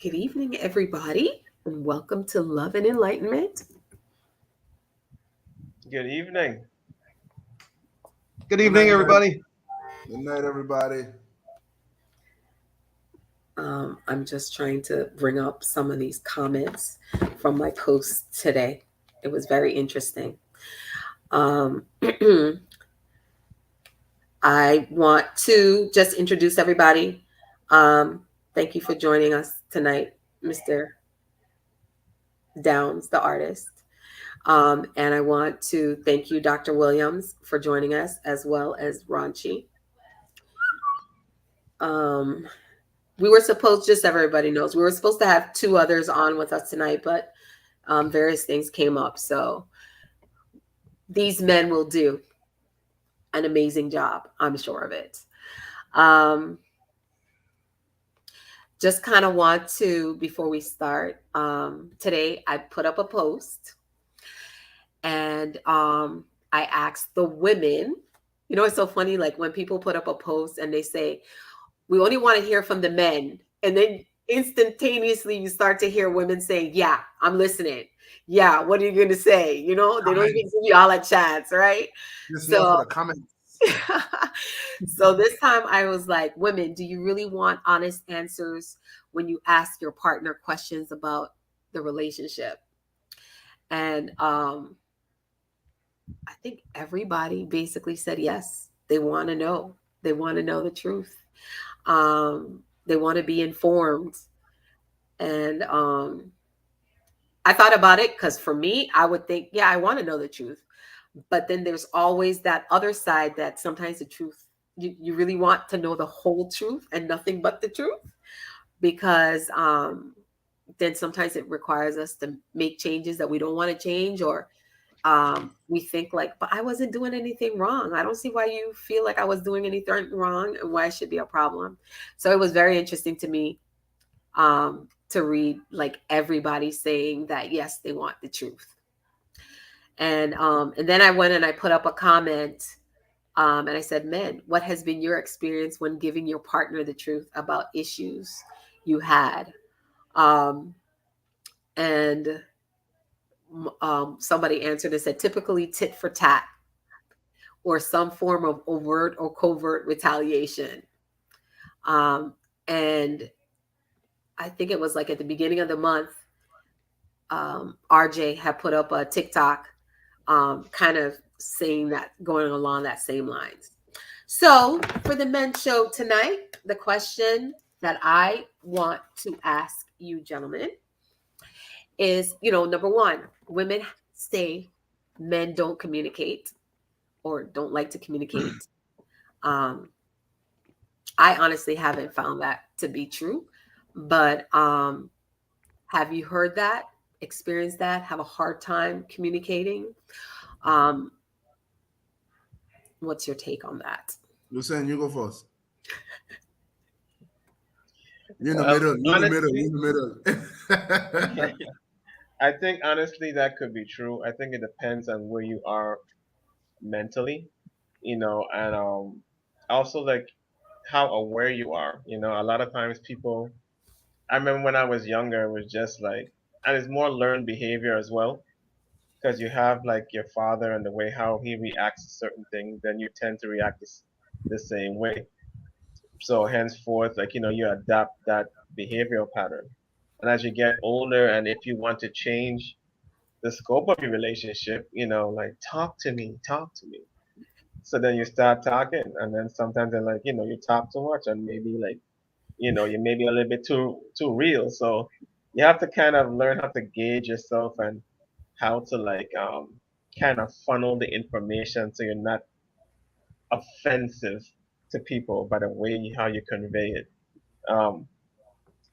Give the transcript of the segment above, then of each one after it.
Good evening, everybody, and welcome to Love and Enlightenment. Good evening. Good Good evening, night, everybody. good night, everybody. I'm just trying to bring up some of these comments from my post today. It was very interesting. Um, I want to just introduce everybody. Um, Thank you for joining us tonight, Mr. Downs, the artist. And I want to thank you, Dr. Williams, for joining us, as well as Ranchi. Um, we were supposed, just so everybody knows, we were supposed to have two others on with us tonight, but various things came up. So these men will do an amazing job. I'm sure of it. Um, just kind of want to, before we start, today I put up a post and I asked the women, it's so funny, like when people put up a post and they say, we only want to hear from the men. And then instantaneously you start to hear women saying, yeah, I'm listening. Yeah, what are you going to say? They don't even give you all a chance, right? Just here for So, the comments. so this time I was like, women, do you really want honest answers when you ask your partner questions about the relationship? And I think everybody basically said yes. They want to know. They want to know the truth. They want to be informed. And I thought about it because for me, I would think, yeah, I want to know the truth. But then there's always that other side that sometimes the truth, you really want to know the whole truth and nothing but the truth because then sometimes it requires us to make changes that we don't want to change or we think like, but I wasn't doing anything wrong. I don't see why you feel like I was doing anything wrong and why it should be a problem. So it was very interesting to me to read like everybody saying that yes, they want the truth. And then I went and I put up a comment and I said, men, what has been your experience when giving your partner the truth about issues you had? Um, and Somebody answered and said, typically tit for tat or some form of overt or covert retaliation. Um, and I think it was like at the beginning of the month, RJ had put up a TikTok kind of saying that, going along that same lines. So for the men's show tonight, the question that I want to ask you, gentlemen, is number one, women say men don't communicate or don't like to communicate. Um, I honestly haven't found that to be true, but have you heard that, experienced that, have a hard time communicating? Um, what's your take on that? You're saying you go first. You're in the Well, middle. You're in the middle. honestly, You're in the middle. I think honestly that could be true. I think it depends on where you are mentally, and also like how aware you are. A lot of times people. I remember when I was younger, it was just like, and it's more learned behavior as well, because you have like your father and the way how he reacts to certain things, then you tend to react the same way. So henceforth, like you adapt that behavioral pattern. And as you get older, and if you want to change the scope of your relationship, like talk to me. So then you start talking, and then sometimes they're like, you talk too much, and maybe like, you may be a little bit too real. So you have to kind of learn how to gauge yourself and how to like kind of funnel the information so you're not offensive to people by the way how you convey it. Um,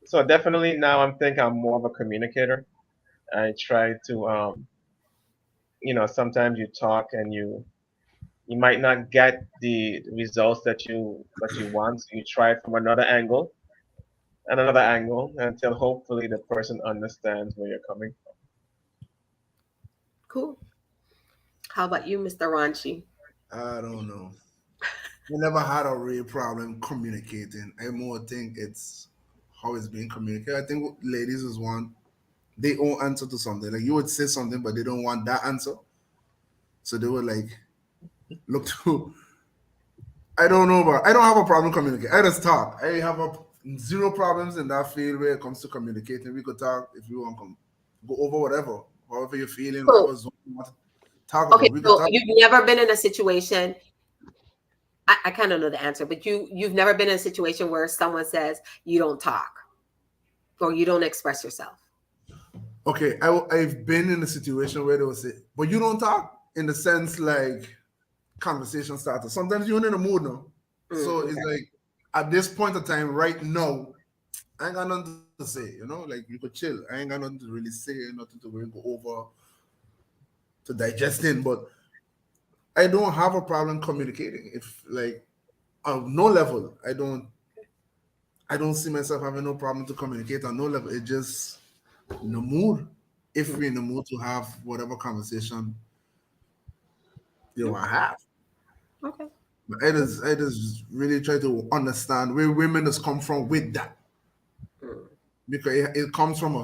so definitely now I'm more of a communicator. I try to sometimes you talk and you might not get the results that you want, so you try it from another angle and another angle until hopefully the person understands where you're coming Cool. How about you, Mr. Ranchi? I don't know. I never had a real problem communicating. I more think it's how it's being communicated. I think ladies is one, they own answer to something. Like you would say something, but they don't want that answer. So they would like look to I don't know, but I don't have a problem communicating. I just talk. I have zero problems in that field where it comes to communicating. We could talk if you want to go over whatever, however you're feeling, So, whatever zone you want to talk okay, about. We could so talk. you've never been in a situation. I kind of know the answer, but you've never been in a situation where someone says you don't talk or you don't express yourself. Okay, I've been in a situation where they will say, but you don't talk in the sense like conversation starter. Sometimes you're in a mood now. So it's Okay. like at this point of time, right now, I ain't got nothing to say, like you could chill. I ain't got nothing to really say, nothing to really go over to digesting, but I don't have a problem communicating. If like on no level, I don't see myself having no problem to communicate on no level. It just in the mood. If we're in the mood to have whatever conversation you Mm, want to have. okay. But I just really try to understand where women has come from with that. Mm, Because it comes from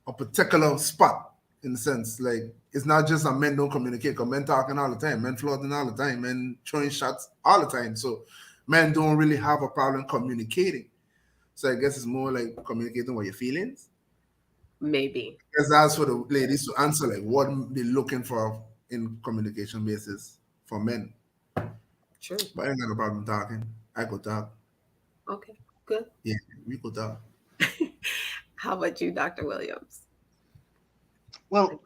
a particular spot in the sense like it's not just that men don't communicate because men talking all the time, men floating all the time, men throwing shots all the time. So men don't really have a problem communicating. So I guess it's more like communicating what your feelings. maybe. Because that's for the ladies to answer like what they're looking for in communication basis for men. True. But I ain't got no problem talking. I could talk. Okay. Good. Yeah, we could talk. How about you, Dr. Williams? Well,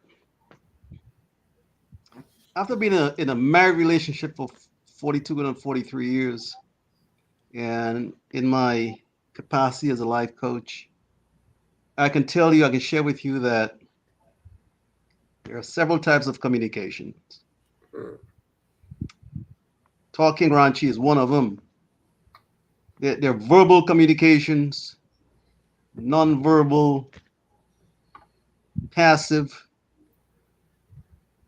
after being in a married relationship for 42 and 43 years, and in my capacity as a life coach, I can tell you, I can share with you that there are several types of communication. Mm, Talking raunchy is one of them. There are verbal communications, non-verbal, passive,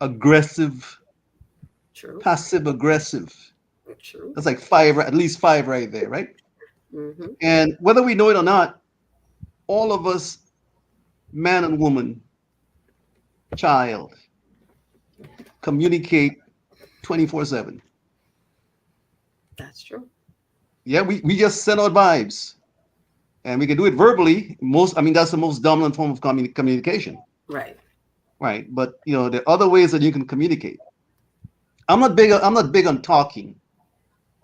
aggressive, true. passive aggressive. True. That's like five, at least five right there, right? Mm-hmm. And whether we know it or not, all of us, man and woman, child, communicate 24/7. That's true. Yeah, we just send out vibes, and we can do it verbally. I mean, that's the most dominant form of communication, Right. right? But there are other ways that you can communicate. I'm not big on talking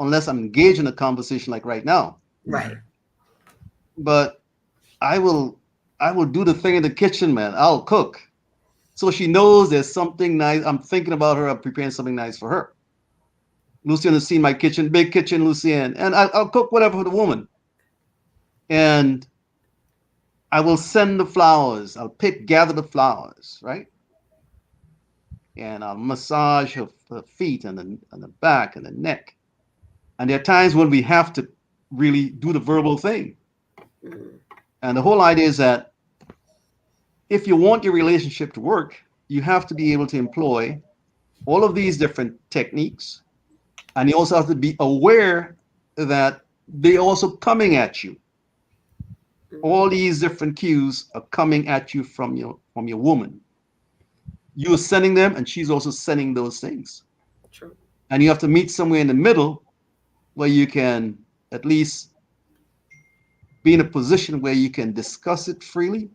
unless I'm engaged in a conversation like right now. Right. But I will I will do the thing in the kitchen, man. I'll cook. So she knows there's something nice. I'm thinking about her. I'm preparing something nice for her. Lucian has seen my kitchen, big kitchen, Lucian, and I'll cook whatever for the woman. And I will send the flowers. I'll gather the flowers, right? And I'll massage her feet and the back and the neck. And there are times when we have to really do the verbal thing. Mm, And the whole idea is that if you want your relationship to work, you have to be able to employ all of these different techniques. And you also have to be aware that they're also coming at you. mm, All these different cues are coming at you from your woman. You're sending them, and she's also sending those things. true. And you have to meet somewhere in the middle where you can at least be in a position where you can discuss it freely,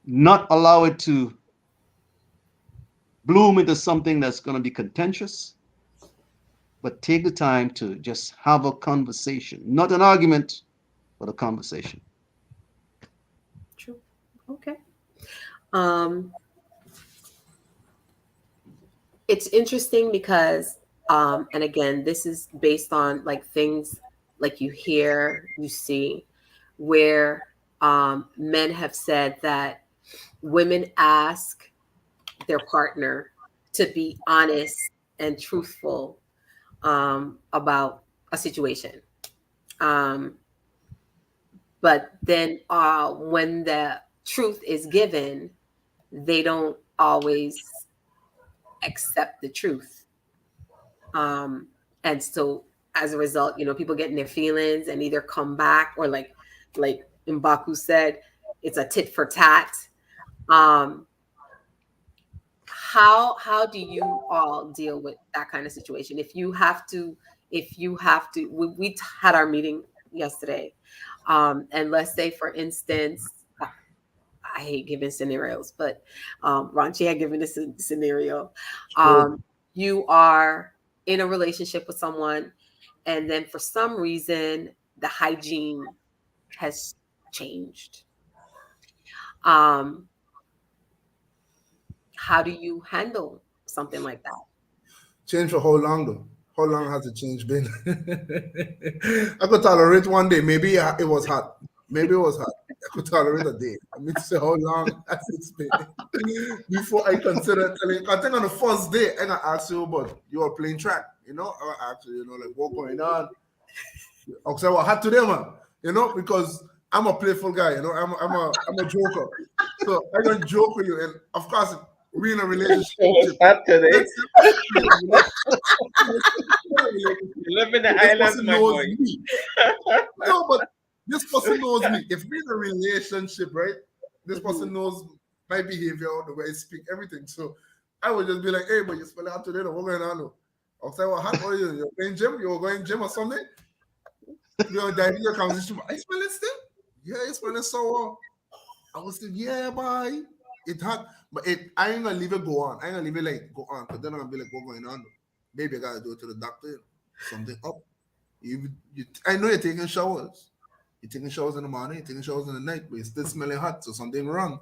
not allow it to bloom into something that's going to be contentious, but take the time to just have a conversation, not an argument, but a conversation. True. Okay. Um, it's interesting because, and again, this is based on like things like you hear, you see, where men have said that women ask their partner to be honest and truthful about a situation. Um, but then when the truth is given, they don't always accept the truth. Um, and so as a result, people get in their feelings and either come back or like like Mbaku said, it's a tit for tat. Um, how do you all deal with that kind of situation? If you have to, we had our meeting yesterday, and let's say, for instance, I hate giving scenarios, but Ranchi had given this scenario. Sure. Um, you are in a relationship with someone, and then for some reason, the hygiene has changed. Um, how do you handle something like that? Change for how long though? How long has the change been? I could tolerate one day. Maybe it was hot. Maybe it was hot. I could tolerate a day. I mean to say how long has it been before I consider telling. I think on the first day I gonna ask you, but you are playing track. I will ask you, like what going on. I'll say what hot today, man. Because I'm a playful guy. I'm a joker. So I don't joke with you, and of course we in a relationship. It was hot today. Let's say, relationship. You live in the This islands, person my knows boy. me. No, but this person knows me. If we're in a relationship, right? This Mhm. person knows my behavior, the way I speak, everything. So I would just be like, hey, but you spell it out today. What's going on? I'll say, well, what are you? You're playing gym? You're going gym or something? You're diving your conversation. I smell it still? Yeah, you smell it so. I was like, yeah, boy. It had, but I ain't gonna leave it go on. I ain't gonna leave it like go on, because then I'm gonna be like, what's going on? Maybe I gotta go to the doctor. Something up. I know you're taking showers. You're taking showers in the morning, you're taking showers in the night, but you're still smelling hot, so something wrong.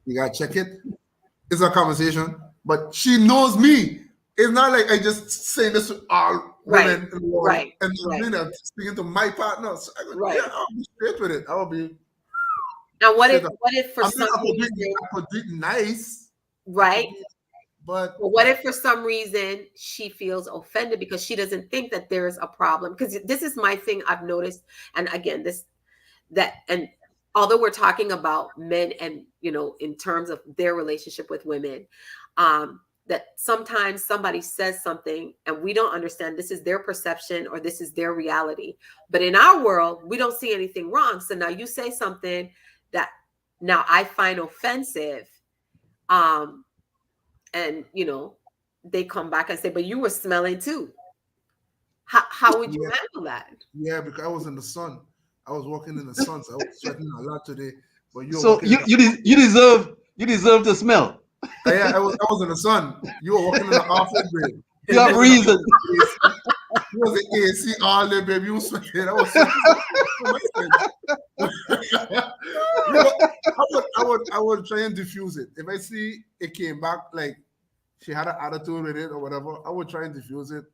You gotta check it. It's a conversation, but she knows me. It's not like I just saying this to all Right, women in the world, right, and I'm right, doing that speaking to my partner. So I go, yeah, right. I'll be straight with it. I'll be And what straight if up. what if for I mean, some reason, I could do it nice. I right? could do it, but But what if for some reason she feels offended because she doesn't think that there's a problem? Because this is my thing I've noticed, and again, this that and although we're talking about men and in terms of their relationship with women, that sometimes somebody says something and we don't understand this is their perception or this is their reality, but in our world we don't see anything wrong. So now you say something that now I find offensive, um and they come back and say, but you were smelling too. How would you yeah, handle that? yeah, because I was in the sun. I was walking in the sun, so I was sweating a lot today. But you're So walking in the you deserve to smell. yeah, I was in the sun. You were walking in the office, babe. You You have was in the reason. office AC. You was in AC all day, baby. You was sweating. I was sweating from my skin. But I would try and diffuse it. If I see it came back like she had an attitude with it or whatever, I would try and diffuse it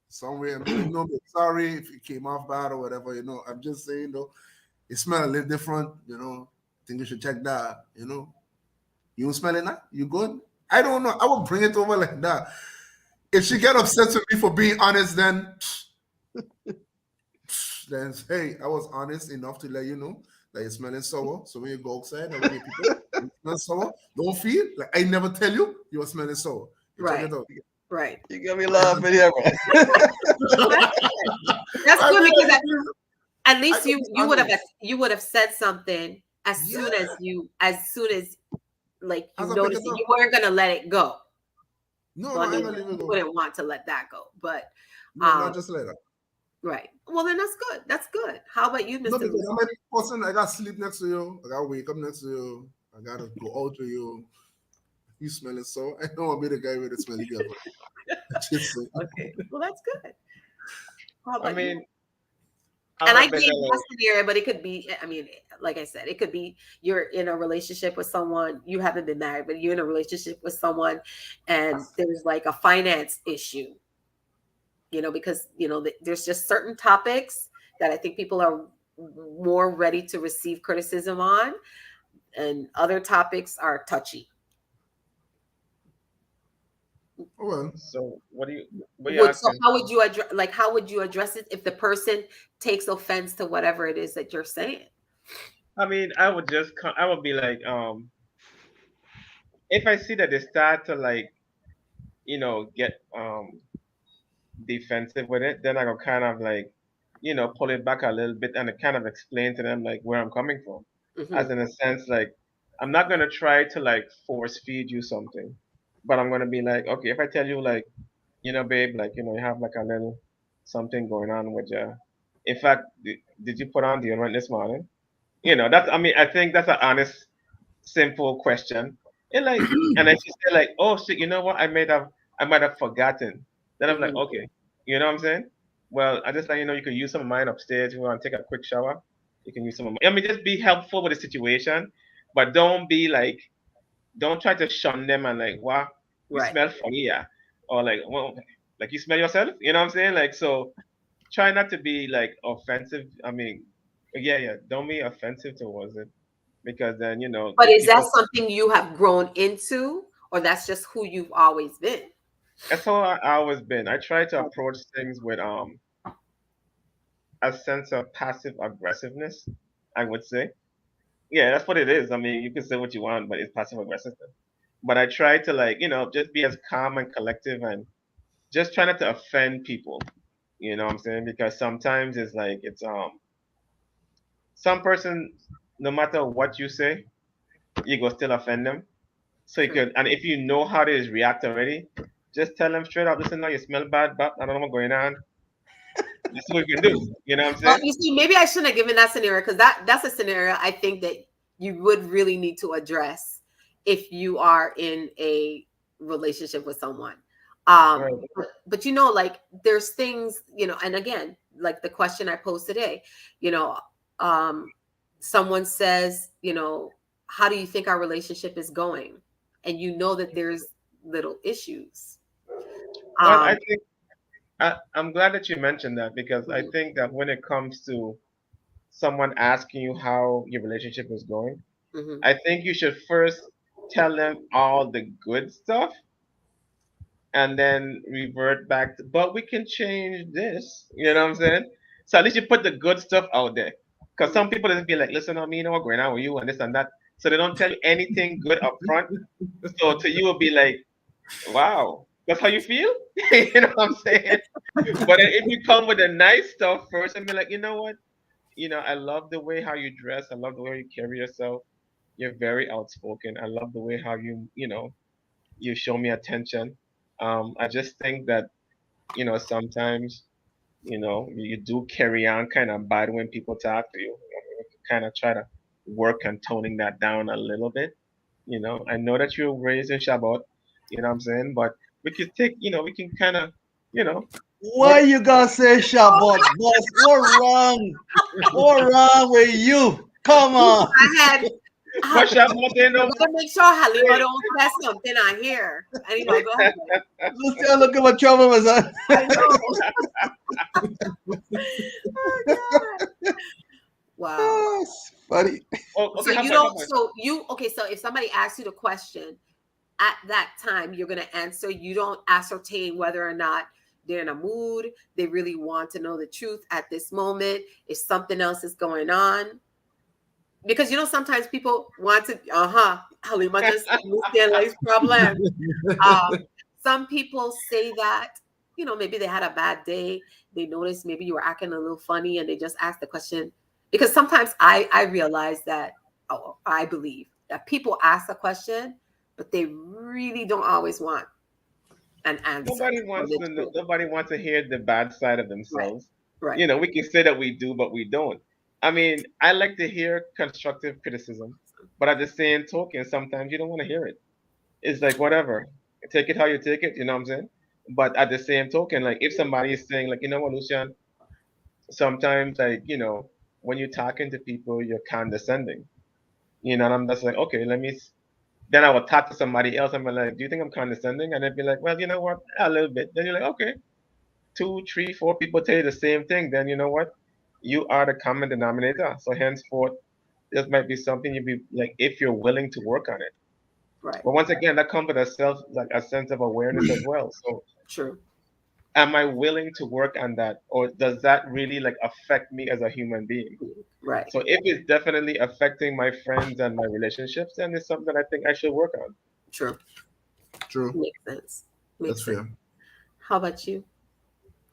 somewhere and be like, no, babe, sorry if it came off bad or whatever. I'm just saying though, it smell a little different. I think you should check that. You smell it now? You good? I don't know. I would bring it over like that. If she get upset with me for being honest, then hey, I was honest enough to let you know that you're smelling sour. So when you go outside or when you people you smell sour, don't feel like I never tell you you are smelling sour. You check Right, it out. right. You got me I never laughing here, man. Well, that's good. That's I good mean, because at I least could you be you would have honest. you would have said something Yeah, as soon as like you as I pick it noticed it. up. You weren't gonna let it go. No, Well, no, I I ain't mean, gonna leave it you go. wouldn't want to let that go, but No, um, not just like that. right. Well, then that's good. That's good. How about you, No, Mr. because I'm Lucy? a person. I got sleep next to you. I got wake up next to you. I gotta go out with you. You smelling so? I don't want to be the guy with the smelly girlfriend. Just saying. Okay. Well, that's good. How I about you? mean, I'm And a I bit gave like, that scenario, but it could be, I mean, like I said, it could be you're in a relationship with someone, you haven't been married, but you're in a relationship with someone and there's like a finance issue, because, there's just certain topics that I think people are more ready to receive criticism on, and other topics are touchy. Oh well. so what are you So asking? how would you address, like, how would you address it if the person takes offense to whatever it is that you're saying? I mean, I would be like, if I see that they start to like, get defensive with it, then I go kind of like pull it back a little bit and kind of explain to them like where I'm coming from, as Hmm. in a sense like I'm not gonna try to like force feed you something, but I'm gonna be like, okay, if I tell you like, babe, like you have like a little something going on with you. In fact, did you put on deodorant this morning? That's I mean I think that's an honest, simple question. And like, and then she said like, oh shit, you know what? I might have forgotten. Then I'm like, Hmm. okay, you know what I'm saying? Well, I just like you can use some of mine upstairs. If you want to take a quick shower, you can use some of mine. I mean, just be helpful with the situation, but don't be like, don't try to shun them and like, wow, you Right. smell funny, yeah, or like, well, like you smell yourself. You know what I'm saying? Like, so try not to be like offensive. I mean, yeah, yeah, don't be offensive towards it because then But the is that people. something you have grown into, or that's just who you've always been? That's how I always been. I try to approach things with a sense of passive aggressiveness. I would say, yeah, that's what it is. I mean, you can say what you want, but it's passive aggressiveness. But I try to like just be as calm and collective and just try not to offend people. You know what I'm saying? Because sometimes it's like some person, no matter what you say, you go still offend them. So you True. could, and if you know how they react already, just tell them straight up, listen, now you smell bad, but I don't know what's going on. This is what you can do. You know what I'm Well, saying? you see, maybe I shouldn't have given that scenario, because that's a scenario I think that you would really need to address if you are in a relationship with someone. Right. But like there's things, and again, like the question I posed today, you know, um, someone says, how do you think our relationship is going? And that there's little issues. Well, I Um, think I'm glad that you mentioned that because I mhm, think that when it comes to someone asking you how your relationship is going, mhm, I think you should first tell them all the good stuff and then revert back to, but we can change this. You know what I'm saying? So at least you put the good stuff out there. Because mhm. some people just be like, listen on me, what's going on with you and this and that. So they don't tell you anything good up front. So to you, it'll be like, wow, that's how you feel? You know what I'm saying? But if you come with the nice stuff first and be like, you know what? I love the way how you dress. I love the way you carry yourself. You're very outspoken. I love the way how you show me attention. I just think that, sometimes, you do carry on kind of bad when people talk to you. Kind of try to work on toning that down a little bit. I know that you're raised in Shabbat, you know what I'm saying? But we can kind of, you know, Why work. you gonna say Shabbat, boss? What wrong? What wrong with you? Come on. I had But I Shabbat ain't no. gotta make sure Halima don't say something I hear. Anyway, go ahead. Lucia, look at what trouble was on. I know. Oh God. Wow. Yes, funny. Oh, So okay, you how don't. about? So you okay? So if somebody asks you the question at that time, you're gonna answer. You don't ascertain whether or not they're in a mood. They really want to know the truth at this moment. If something else is going on, because sometimes people want to. Halima just understand life's problem. Um, some people say that, maybe they had a bad day. They noticed maybe you were acting a little funny and they just asked the question. Because sometimes I realize that, oh, I believe that people ask a question, but they really don't always want an answer or the truth. Nobody wants to hear the bad side of Right, themselves. right. We can say that we do, but we don't. I mean, I like to hear constructive criticism, but at the same token, sometimes you don't want to hear it. It's like whatever, take it how you take it. You know what I'm saying? But at the same token, like if somebody is saying like, you know what, Lucian, sometimes like when you're talking to people, you're condescending. And I'm just like, okay, then I would talk to somebody else and be like, do you think I'm condescending? And they'd be like, well, you know what, a little bit. Then you're like, okay, two, three, four people tell you the same thing. Then you know what, you are the common denominator. So henceforth, this might be something you'd be like, if you're willing to work on it. Right. But once again, that comes with like a sense of awareness as well. So True. am I willing to work on that, or does that really like affect me as a human being? Right. So if it's definitely affecting my friends and my relationships, then it's something that I think I should work on. True. True. Makes sense. That's Makes sense. fair. How about you,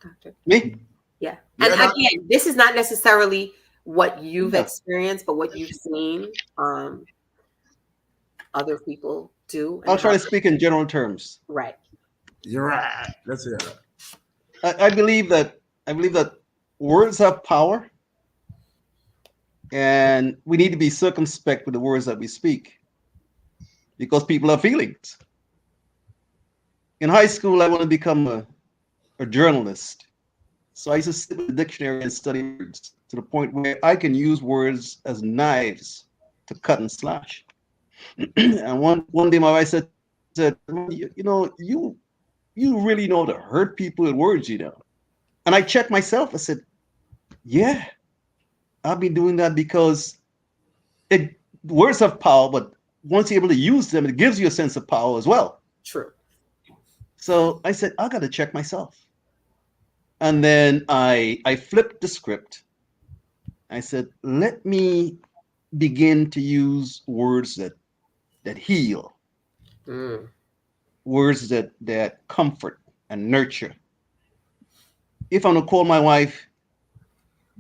doctor? Me? Yeah. You And hear that? again, this is not necessarily what you've Yeah. experienced, but what you've seen other people do and I'll try how. to speak in general terms. Right. You're right. Let's hear that. I believe that words have power, and we need to be circumspect with the words that we speak because people have feelings. In high school, I want to become a journalist. So I used to sit with the dictionary and study words to the point where I can use words as knives to cut and slash. And one day my wife said, you really know to hurt people with words, you know. And I checked myself. I said, yeah, I've been doing that because it words have power, but once you're able to use them, it gives you a sense of power as well. True. So I said, I got to check myself. And then I flipped the script. I said, let me begin to use words that heal, Mm, words that comfort and nurture. If I'm gonna call my wife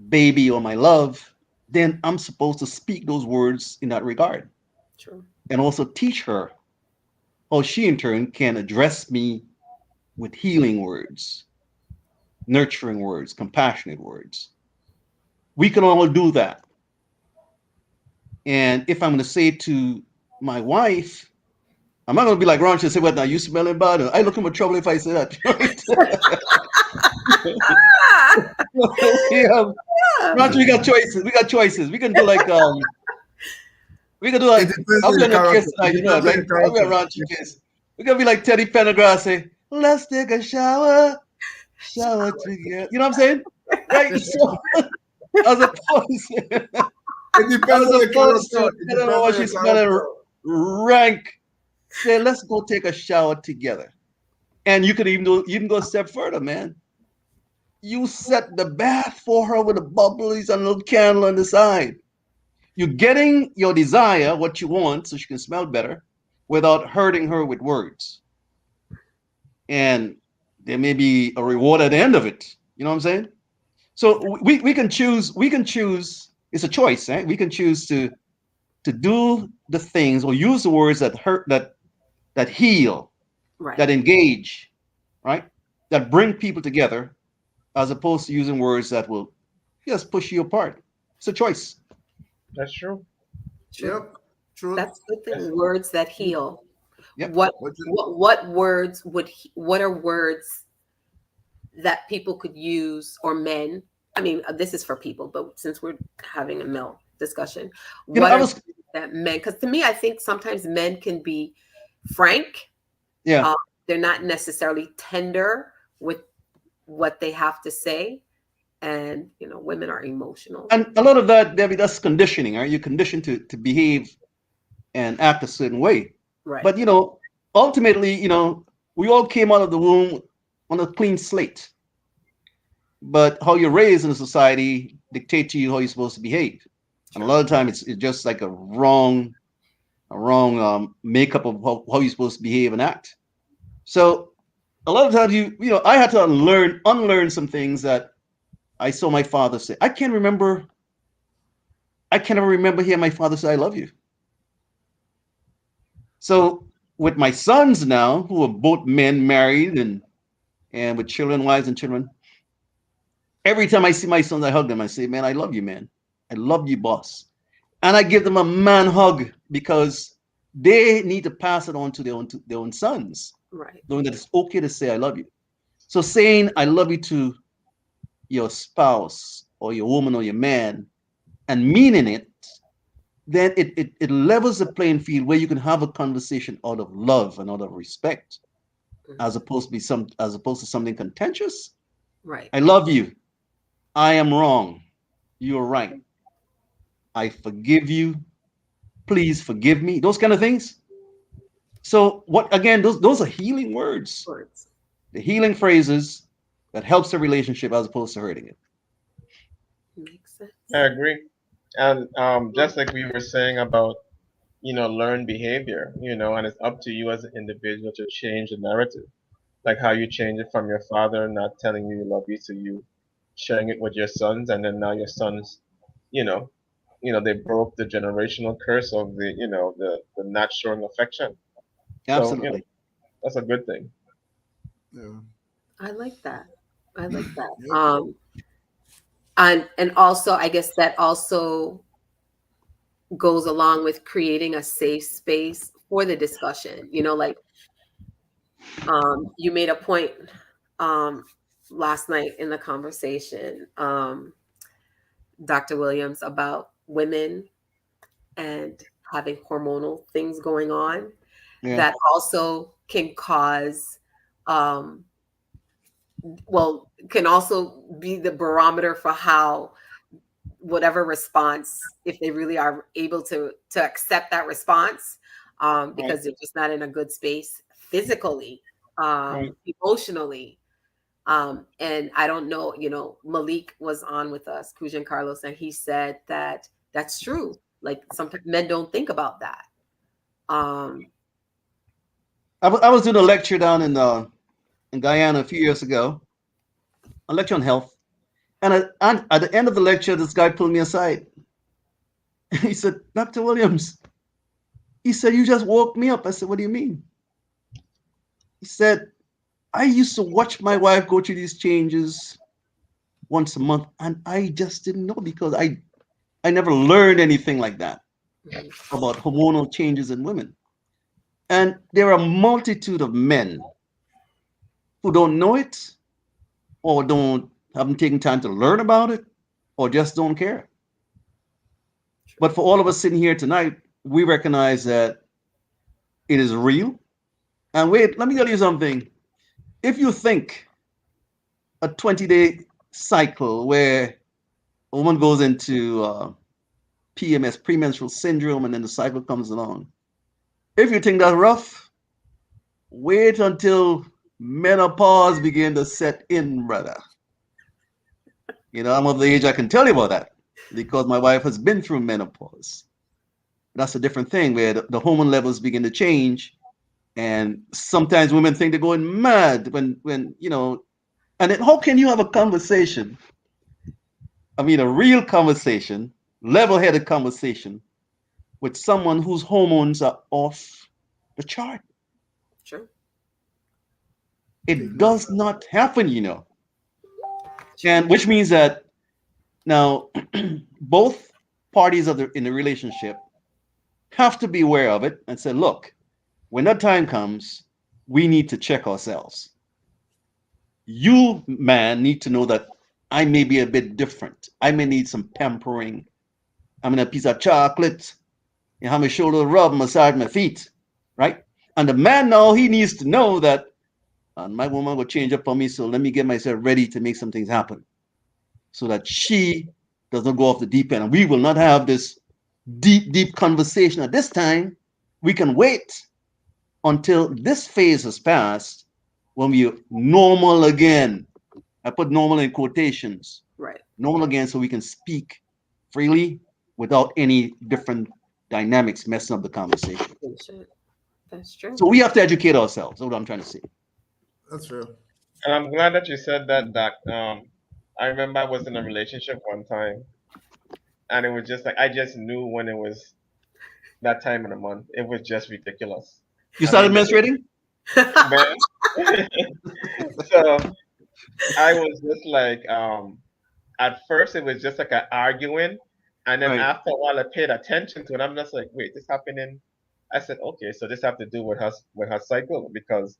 baby or my love, then I'm supposed to speak those words in that regard true. and also teach her how she in turn can address me with healing words, nurturing words, compassionate words. We can all do that. And if I'm going to say to my wife, I'm not going to be like Ron and say, "What now? You smelling bad?" I look for trouble if I say that, right? we have, Ron, we got choices. We got choices. We can do like we can do It like depends I'll on be your on your character. case It tonight, you know that, depends on right? your I'll be character. around your case. We're gonna be like Teddy Pendergrass say, let's take a shower together. You know what I'm saying? Right? So as opposed It as depends on your opposed character. to It telling her depends what on your she's smelling character. rank, say, let's go take a shower together. And you could even go a step further, man. You set the bath for her with the bubbles and a little candle on the side. You're getting your desire, what you want, so she can smell better, without hurting her with words. And there may be a reward at the end of it. You know what I'm saying? So we can choose. We can choose. It's a choice, right? We can choose to do the things or use the words that hurt, that heal, Right. that engage, right? That bring people together, as opposed to using words that will just push you apart. It's a choice. That's true. True. Yep. Truth. That's the That's thing. Words that heal. Yep. What What you, what words would what are words that people could use or men? I mean, this is for people, but since we're having a male discussion, You know, what I are was. things that men? Because to me, I think sometimes men can be frank. Yeah. Um, they're not necessarily tender with what they have to say, and women are emotional. And a lot of that, Debbie, that's conditioning. Right? You're conditioned to behave and act a certain way. Right. But ultimately, we all came out of the womb on a clean slate. But how you're raised in a society dictate to you how you're supposed to behave. And a True. lot of time it's just like a wrong makeup of how you're supposed to behave and act. So a lot of times I had to unlearn some things that I saw my father say. I can never remember hearing my father say I love you. So with my sons now, who are both men married and with children, wives and children, every time I see my sons, I hug them. I say, man, I love you, man. I love you, boss. And I give them a man hug because they need to pass it on to their own sons, Right. knowing that it's okay to say I love you. So saying I love you to your spouse or your woman or your man and meaning it, then it levels the playing field where you can have a conversation out of love and out of respect, Mhm. as opposed to something contentious. Right. I love you. I am wrong. You're right. I forgive you. Please forgive me. Those kind of things. So what again, those are healing words. Words. The healing phrases that helps the relationship as opposed to hurting it. Makes I sense. agree. And just like we were saying about learned behavior, and it's up to you as an individual to change the narrative, like how you change it from your father not telling you he love you to you sharing it with your sons, and then now your sons, you know, they broke the generational curse of the not showing affection. So Absolutely. that's a good thing. Yeah. I like that. I like that. Yep. And also, I guess that also goes along with creating a safe space for the discussion. Like you made a point um, last night in the conversation, Dr. Williams, about women and having hormonal things going on Yeah. that also can cause, um, well, can also be the barometer for how whatever response, if they really are able to accept that response, Right, because they're just not in a good space physically, right. emotionally. And I don't know, Malik was on with us, Kujan Carlos, and he said that that's true. Like sometimes men don't think about that. Um, I was doing a lecture down in Guyana a few years ago, a lecture on health. And at the end of the lecture, this guy pulled me aside. He said, Dr. Williams, he said, you just woke me up. I said, what do you mean? He said, I used to watch my wife go through these changes once a month, and I just didn't know because I never learned anything like that mhm, about hormonal changes in women. And there are a multitude of men who don't know it or don't haven't taken time to learn about it or just don't care. But for all of us sitting here tonight, we recognize that it is real. And wait, let me tell you something. If you think a 20-day cycle where a woman goes into PMS, premenstrual syndrome, and then the cycle comes along, if you think that's rough, wait until menopause begin to set in, brother. I'm of the age I can tell you about that because my wife has been through menopause. That's a different thing where the hormone levels begin to change. And sometimes women think they're going mad when. And then how can you have a conversation? I mean, a real conversation, level headed conversation with someone whose hormones are off the chart. true, Take It note. does not happen. true, And which means that now both parties in the relationship have to be aware of it and say, look, when that time comes, we need to check ourselves. You, man, need to know that I may be a bit different. I may need some pampering. I'm in a piece of chocolate. You have my shoulder rub, massage my feet, right? And the man now, he needs to know that my woman will change up on me, so let me get myself ready to make some things happen so that she does not go off the deep end. And we will not have this deep, deep conversation at this time. We can wait until this phase has passed when we are normal again. I put normal in quotations, right. normal again, so we can speak freely without any different dynamics messing up the conversation. Patient. That's true. So we have to educate ourselves. That's what I'm trying to say. That's real. And I'm glad that you said that, Doc. I remember I was in a relationship one time, and it was just like I just knew when it was that time of the month. It was just ridiculous. You I started mean, this is menstruating? man. So I was just like, at first it was just like an arguing, and then Right. after a while I paid attention to it. I'm just like, wait, this happening. I said, okay, so this have to do with her cycle because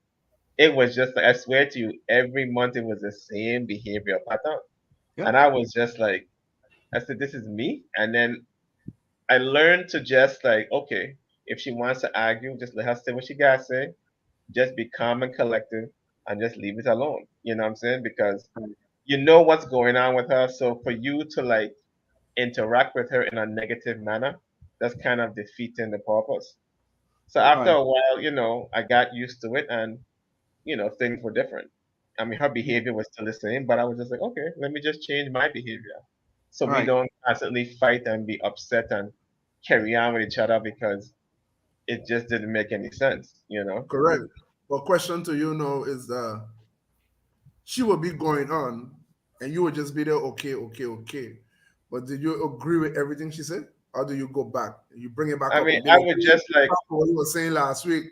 it was just like I swear to you, every month it was the same behavior pattern, Yeah. and I was just like, I said, this is me, and then I learned to just like, okay, if she wants to argue, just let her say what she gotta say. Just be calm and collected, and just leave it alone. You know what I'm saying? Because you know what's going on with her. So for you to like interact with her in a negative manner, that's kind of defeating the purpose. So after Right. a while, I got used to it, and things were different. I mean, her Yeah. behavior was still the same, but I was just like, okay, let me just change my behavior, so we Right. don't constantly fight and be upset and carry on with each other because it just didn't make any sense. Correct. But question to you now is, she will be going on. and you would just be there, okay, okay, okay. But did you agree with everything she said? Or do you go back? You bring it back I up mean, and be I like, would "Hey, just like what you were saying last week,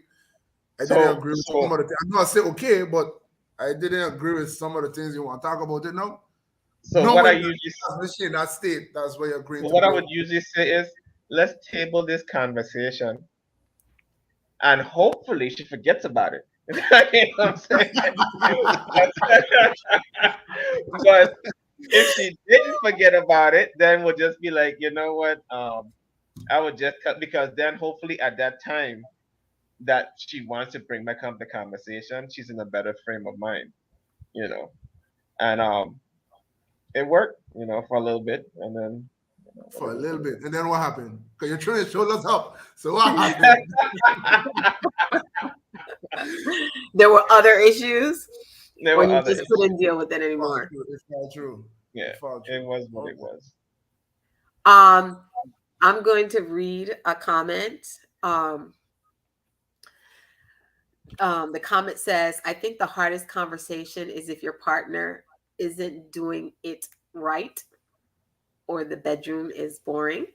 I didn't so agree with some so of the things. I know I said okay, but I didn't agree with some of the things you want to talk about it now. so what I Knowing that usually that's in that state, that's where you're agreeing so to what I break. would usually say is let's table this conversation and hopefully she forgets about it. You know what I'm saying? But if she didn't forget about it, then we'll just be like, you know what? I would just cut because then hopefully at that time that she wants to bring back up the conversation, she's in a better frame of mind, you know. And it worked, for a little bit, and then For a what little it bit. And then what happened? Because you're trying to show us up. So what happened? is. There were other issues, There or were you other just issues. couldn't deal with it It's all anymore. true. It's all true. Yeah, It's all it true. was what it Okay. was. Um, I'm going to read a comment. The comment says, I think the hardest conversation is if your partner isn't doing it right or the bedroom is boring.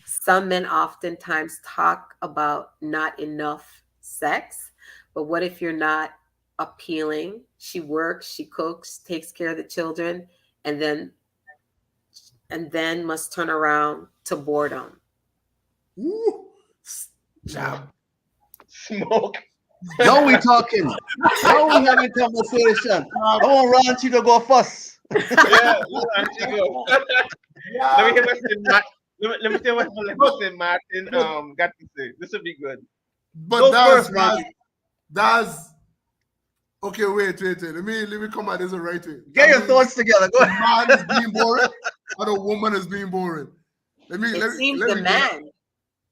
Some men oftentimes talk about not enough sex, but what if you're not appealing? She works, she cooks, takes care of the children, and then must turn around to boredom. Woo! Jab. Smoke. Now we talking. Now we having conversation. I want Ranchi to go first. Yeah, let me go. Let me Yeah. hear what let me see what Martin But, got to say. This will be good. but Go that's first, that's Ranchi. that's okay. Wait. Let me come at this the right way. Get That your means thoughts together. Go the ahead. man is being boring or the woman is being boring. Let me It let me seems let the me get that. man.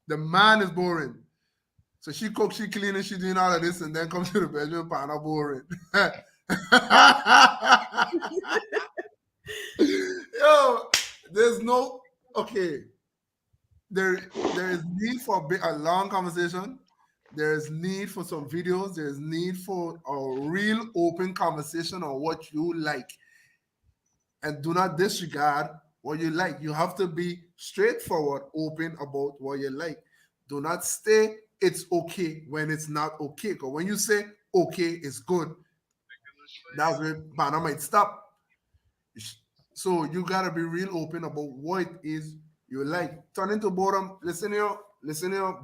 The man is boring. So she cooks, she cleaning, she doing all of this, and then comes to the bedroom, partner boring. Yo, there's no okay. There is need for a long conversation. There is need for some videos. There is need for a real open conversation on what you like, and do not disregard what you like. You have to be straightforward, open about what you like. Do not stay. It's okay when it's not okay. Because when you say okay, it's good. That's where partner might stop. So you gotta be real open about what it is you like. Turn into boredom. Listen here,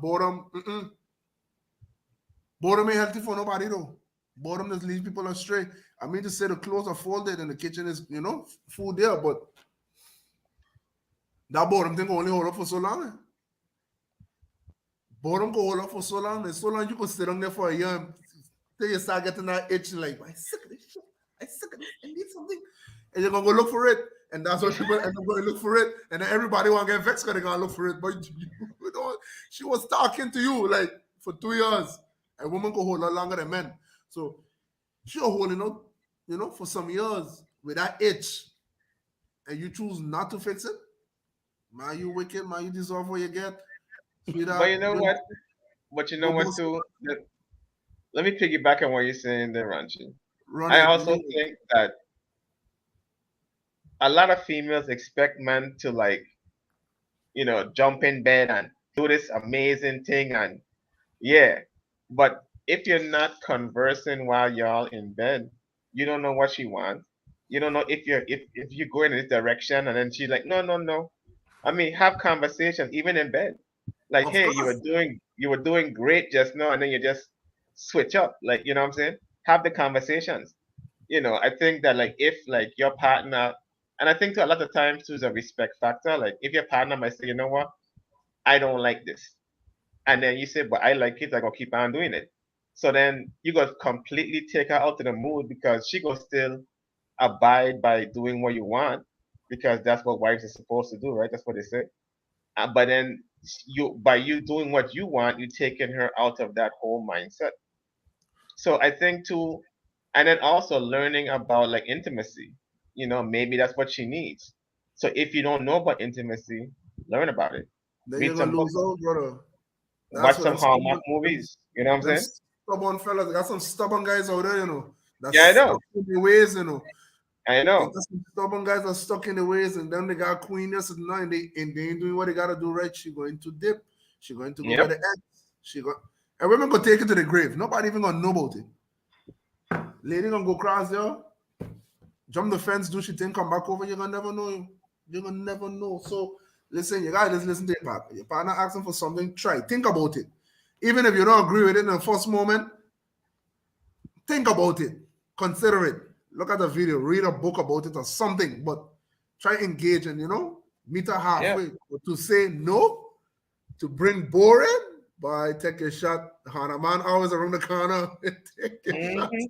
boredom. Boredom ain't healthy for nobody though. Boredom just leads people astray. I mean to say the clothes are folded and the kitchen is, food there, but that boredom thing can only hold up for so long. Boredom can hold up for so long. And so long you can sit on there for a year till you start getting that itch like, I'm sick of this shit. I'm sick of this. I need something. And you're gonna go look for it. And that's what people end up going to look for it. And then everybody wanna get vexed because they're gonna look for it. But you know, she was talking to you like for 2 years. A woman can hold her longer than men. So she was holding out, for some years with that itch. And you choose not to fix it. Man, you wicked, man, you deserve what you get. But Sweetheart, you know what? But you know go what too? Let me piggyback on what you're saying there, Ranchi. run I it. also think that a lot of females expect men to like, jump in bed and do this amazing thing and yeah. But if you're not conversing while y'all in bed, you don't know what she wants. You don't know if you go in this direction and then she's like, no, no, no. I mean, have conversation even in bed. Like, Of hey, course. you were doing great just now, and then you just switch up. Like, you know what I'm saying? Have the conversations. I think that like if like your partner, and I think to a lot of times too is a respect factor. Like if your partner might say, you know what, I don't like this, and then you say, but I like it, I gonna keep on doing it. So then you got to completely take her out of the mood because she gonna still abide by doing what you want because that's what wives are supposed to do, right? That's what they say. But then by you doing what you want, you taking her out of that whole mindset. So I think too, and then also learning about like intimacy. Maybe that's what she needs. So if you don't know about intimacy, learn about it. Then Read you're some gonna books, lose out, brother. That's watch what some Hallmark movies. You know what I'm them saying? stubborn fellas. Got some stubborn guys out there, Yeah, I That's know. stuck in their ways. I They know. got some stubborn guys are stuck in the ways, and then they got queen there sitting down, and they ain't doing what they gotta do right. She going to dip. She going to go with the Yep. ex. She go, and women gonna take it to the grave. Nobody even gonna know about it. Lady gonna go cross there, jump the fence, do she thing, come back over. You're gonna never know. You're gonna never know. So listen, you gotta just listen to your partner. Your partner asking for something, try. Think about it. Even if you don't agree with it in the first moment, think about it. Consider it. Look at the video, read a book about it or something, but try engage and meet her Yeah. halfway. But to say no, to bring boring, boy, take a shot. Hana man always around the corner. Take a shot. Hmm.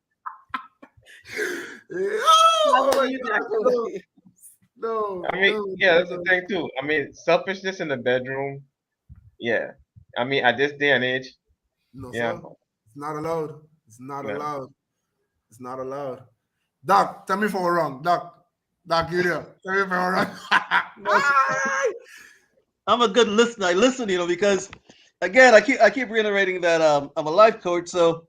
Yeah, I oh love my you, god, Dr. no, Williams. no, I mean, no, yeah, no, that's the no. thing too. I mean, selfishness in the bedroom. Yeah. I mean, at this day and age, No, yeah, sir. It's not allowed. It's not no. allowed. It's not allowed. Doc, tell me if I'm wrong. Doc, you there? Tell me if I'm wrong. No, I'm a good listener. I listen, because again, I keep reiterating that I'm a life coach, so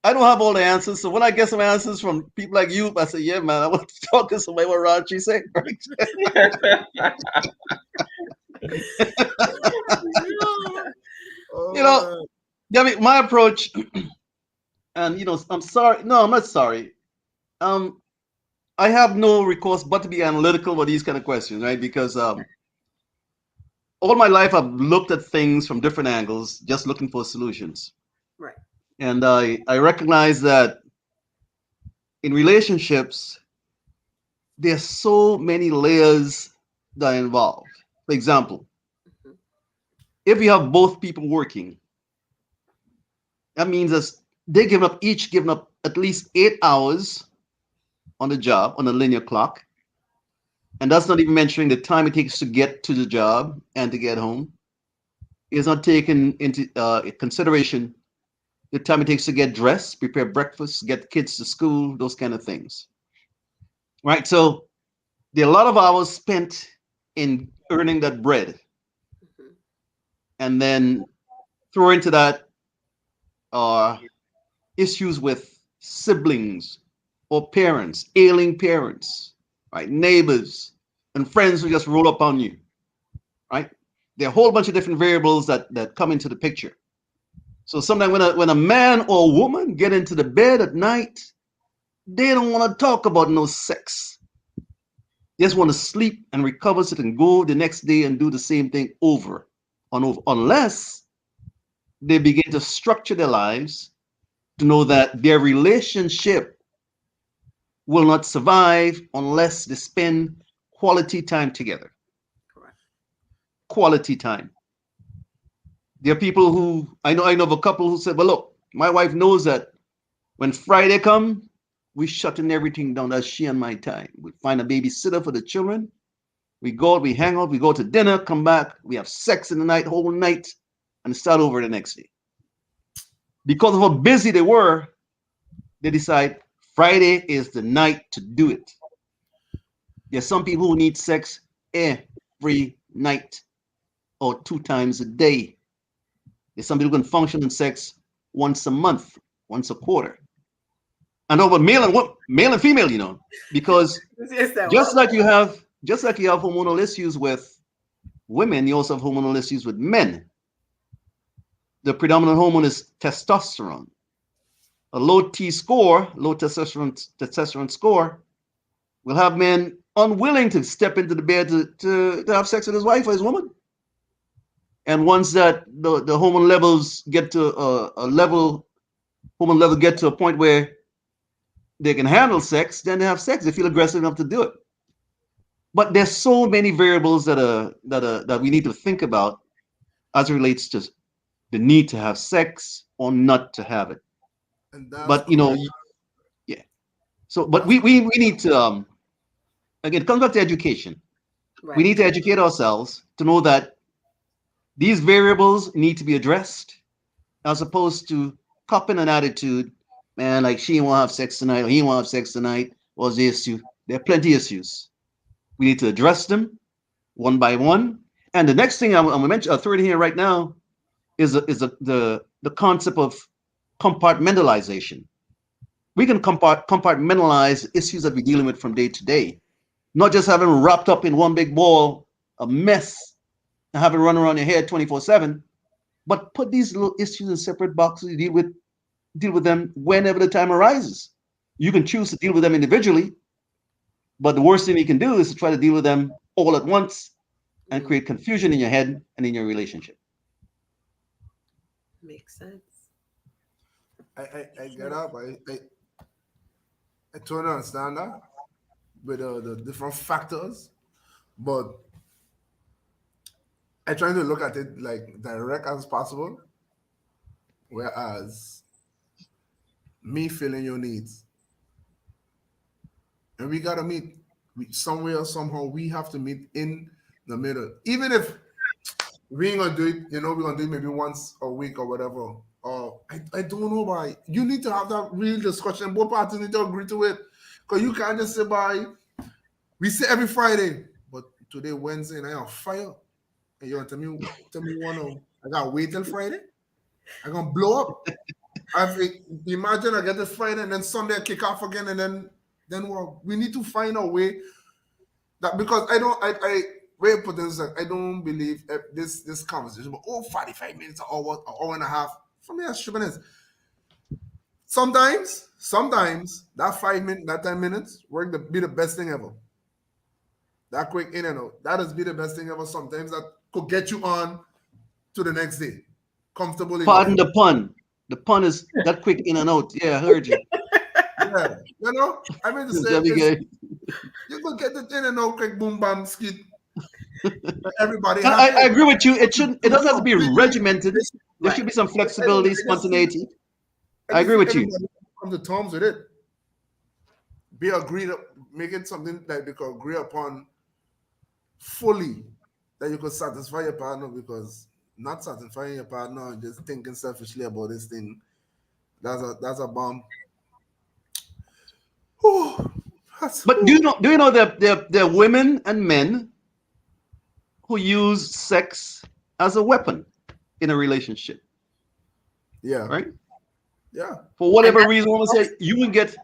I don't have all the answers. So when I get some answers from people like you, I say, yeah, man, I want to talk to somebody. What Raji say, right? you Oh know, man. I mean, my approach, and I'm sorry. No, I'm not sorry. Um, I have no recourse but to be analytical with these kind of questions, right? Because all my life I've looked at things from different angles, just looking for solutions. Right. And I recognize that in relationships, there's so many layers that are involved. For example, Mhm. if you have both people working, that means that they each giving up at least 8 hours on the job on a linear clock. And that's not even mentioning the time it takes to get to the job and to get home. It's not taking into consideration the time it takes to get dressed, prepare breakfast, get kids to school, those kind of things. Right? So there are a lot of hours spent in earning that bread. Mhm. And then throw into that uh, issues with siblings or parents, ailing parents, right? Neighbors and friends who just roll up on you, right? There are a whole bunch of different variables that come into the picture. So sometimes when a man or a woman get into the bed at night, they don't want to talk about no sex. They just want to sleep and recover so they can go the next day and do the same thing over and over, unless they begin to structure their lives to know that their relationship will not survive unless they spend quality time together. Correct. Quality time. There are people who I know of a couple who said, "Well, look, my wife knows that when Friday come, we shutting everything down. That's she and my time. We find a babysitter for the children. We go out, we hang out, we go to dinner, come back, we have sex in the night, whole night, and start over the next day." Because of how busy they were, they decide Friday is the night to do it. There's some people who need sex every night or 2 times a day. There's some people who can function in sex once a month, once a quarter. And over male and female, because It's that just what? like you have hormonal issues with women, you also have hormonal issues with men. The predominant hormone is testosterone. A low testosterone score will have men unwilling to step into the bed to have sex with his wife or his woman. And once that the hormone levels get to hormone level get to a point where they can handle sex, then they have sex. They feel aggressive enough to do it. But there's so many variables that we need to think about as it relates to the need to have sex or not to have it. And that's But correct. yeah. So, but That's we need to again, it comes back to education. We Right. need to educate ourselves to know that these variables need to be addressed as opposed to copping an attitude, man, like she won't have sex tonight or he won't have sex tonight. What's the issue? There are plenty of issues. We need to address them one by one. And the next thing I'm going to mention, I'll throw it in here right now, is the concept of compartmentalization. we can compartmentalize issues that we're dealing with from day to day, not just having wrapped up in one big ball, a mess, and having run around your head 24/7, but put these little issues in separate boxes. Deal with them whenever the time arises. You can choose to deal with them individually, but the worst thing you can do is to try to deal with them all at once and Mm, create confusion in your head and in your relationship. makes sense. I Makes get sense. up. I totally understand that with the different factors, but I try to look at it like direct as possible. Whereas me feeling your needs, and we gotta meet somewhere somehow. We have to meet in the middle, even if we ain't gonna do it. We're gonna do it maybe once a week or whatever. I don't know why. You need to have that real discussion. Both parties need to agree to it, because you can't just say by. We say every Friday, but today Wednesday and I on fire. And you want to tell me I gotta wait till Friday? I gonna blow up. I've imagine I get this Friday and then Sunday I kick off again and then what? We need to find a way that because I don't I way put this like I don't believe this conversation, but 45 minutes, an hour and a half. For me, that's stupidness. Sometimes that 5 minutes, that 10 minutes work to be the best thing ever. That quick in and out. That has been the best thing ever. Sometimes that could get you on to the next day. Comfortable enough. Pardon the pun. The pun is that quick in and out. Yeah, I heard you. Yeah. I mean to say That'd be is good. you could get the in and out quick boom bam skit and everybody And happy. I agree with you. It shouldn't. It To doesn't be have to be completely regimented. There Right. should be some flexibility, I just feel spontaneity. I agree with you. everybody come to terms with it. Be agreed make it something that they could agree upon fully that you could satisfy your partner because not satisfying your partner and just thinking selfishly about this thing, that's a bomb. Whew, But do you know that there are women and men who use sex as a weapon in a relationship, yeah, right? yeah, For And whatever reason, I want to that's say you can get.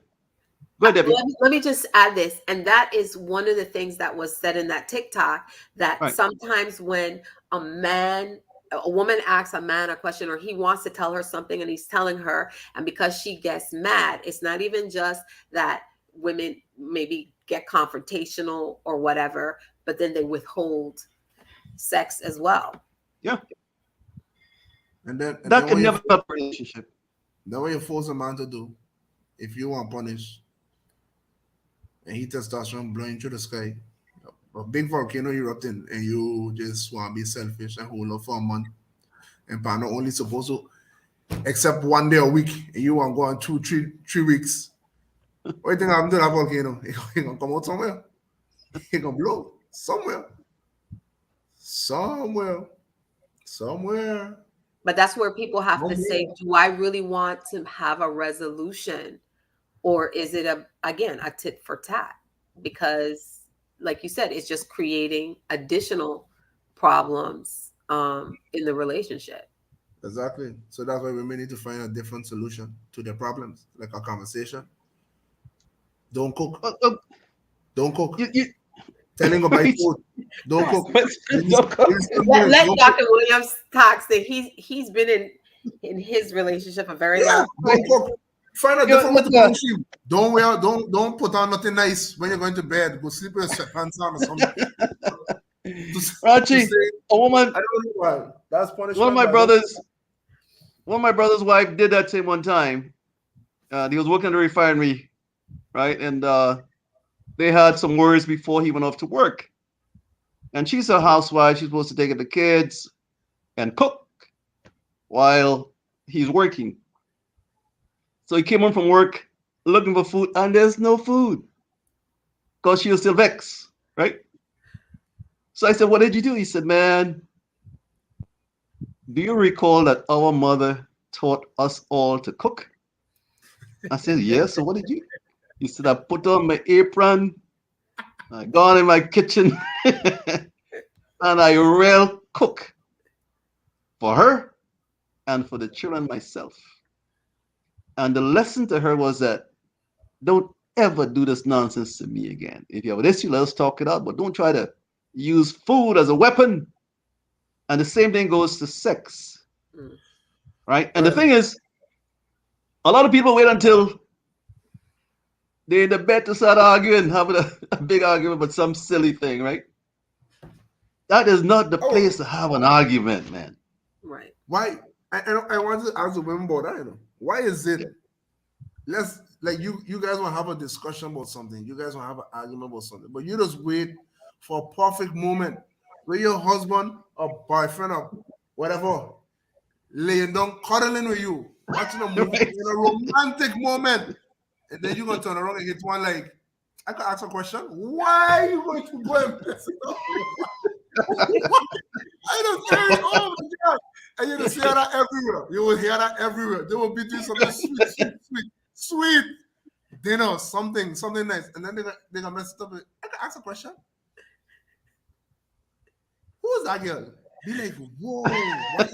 Go ahead, Debbie. let me just add this, and that is one of the things that was said in that TikTok, that Right. sometimes when a woman asks a man a question, or he wants to tell her something and he's telling her, and because she gets mad, it's not even just that women maybe get confrontational or whatever, but then they withhold sex as well. Yeah, and that then can never help a relationship. what you force a man to do if you want punish and he testosterone blowing through the sky, a big volcano erupting, and you just want to be selfish and hold up for a month, and partner only supposed to except 1 day a week, and you want to go on 3 weeks. What do you think happened to that volcano? He gonna come out somewhere. He gonna blow somewhere, somewhere, somewhere. But that's where people have to say, Somewhere. do I really want to have a resolution, or is it again a tit for tat? Because like you said, it's just creating additional problems in the relationship. Exactly. So that's why we may need to find a different solution to their problems, like a conversation. Don't cook. Uh, uh, Don't cook. you, Telling her buy right? food. Don't cook. Ladies, Don't cook. ladies and let, gentlemen, let don't cook. Dr. Williams talk, that he's been in his relationship a very Yeah, long don't time. cook. Find a You different way look, to punish him. Don't put on nothing nice when you're going to bed. Go sleep with your sweatpants on or something. To Archie, say, a woman, I don't know why. That's one of punishment, my but I don't. brothers, one of my brother's wife did that same one time. He was working at the refinery, right? And they had some words before he went off to work. And she's a housewife. She's supposed to take care of the kids and cook while he's working. So he came home from work looking for food, and there's no food because she was still vexed, right? So I said, "What did you do?" He said, "Man, do you recall that our mother taught us all to cook?" I said, "Yes." So what did you? He said, "I put on my apron, I gone in my kitchen, and I real cook for her and for the children myself." And the lesson to her was that don't ever do this nonsense to me again. If you have an issue, let us talk it out, but don't try to use food as a weapon. And the same thing goes to sex, Mm. right? And the Well, thing is, a lot of people wait until they're in the bed to start arguing, having a big argument about some silly thing, right? That is not the oh, place to have an argument, man. Right. why? I want to ask the women about that. You know, why is it? Let's like you guys want to have a discussion about something. You guys want to have an argument about something, but you just wait for a perfect moment where your husband or boyfriend or whatever laying down, cuddling with you, watching a movie Right? in a romantic moment, and then you're gonna turn around and hit one like, I can ask a question. Why are you going to go and mess it up? I don't say, oh my god. And you just hear that everywhere. You will hear that everywhere. They will be doing something sweet, sweet, sweet, sweet dinner, something nice. And then they're gonna mess it up. I can ask a question. Who is that girl? Be like, whoa, why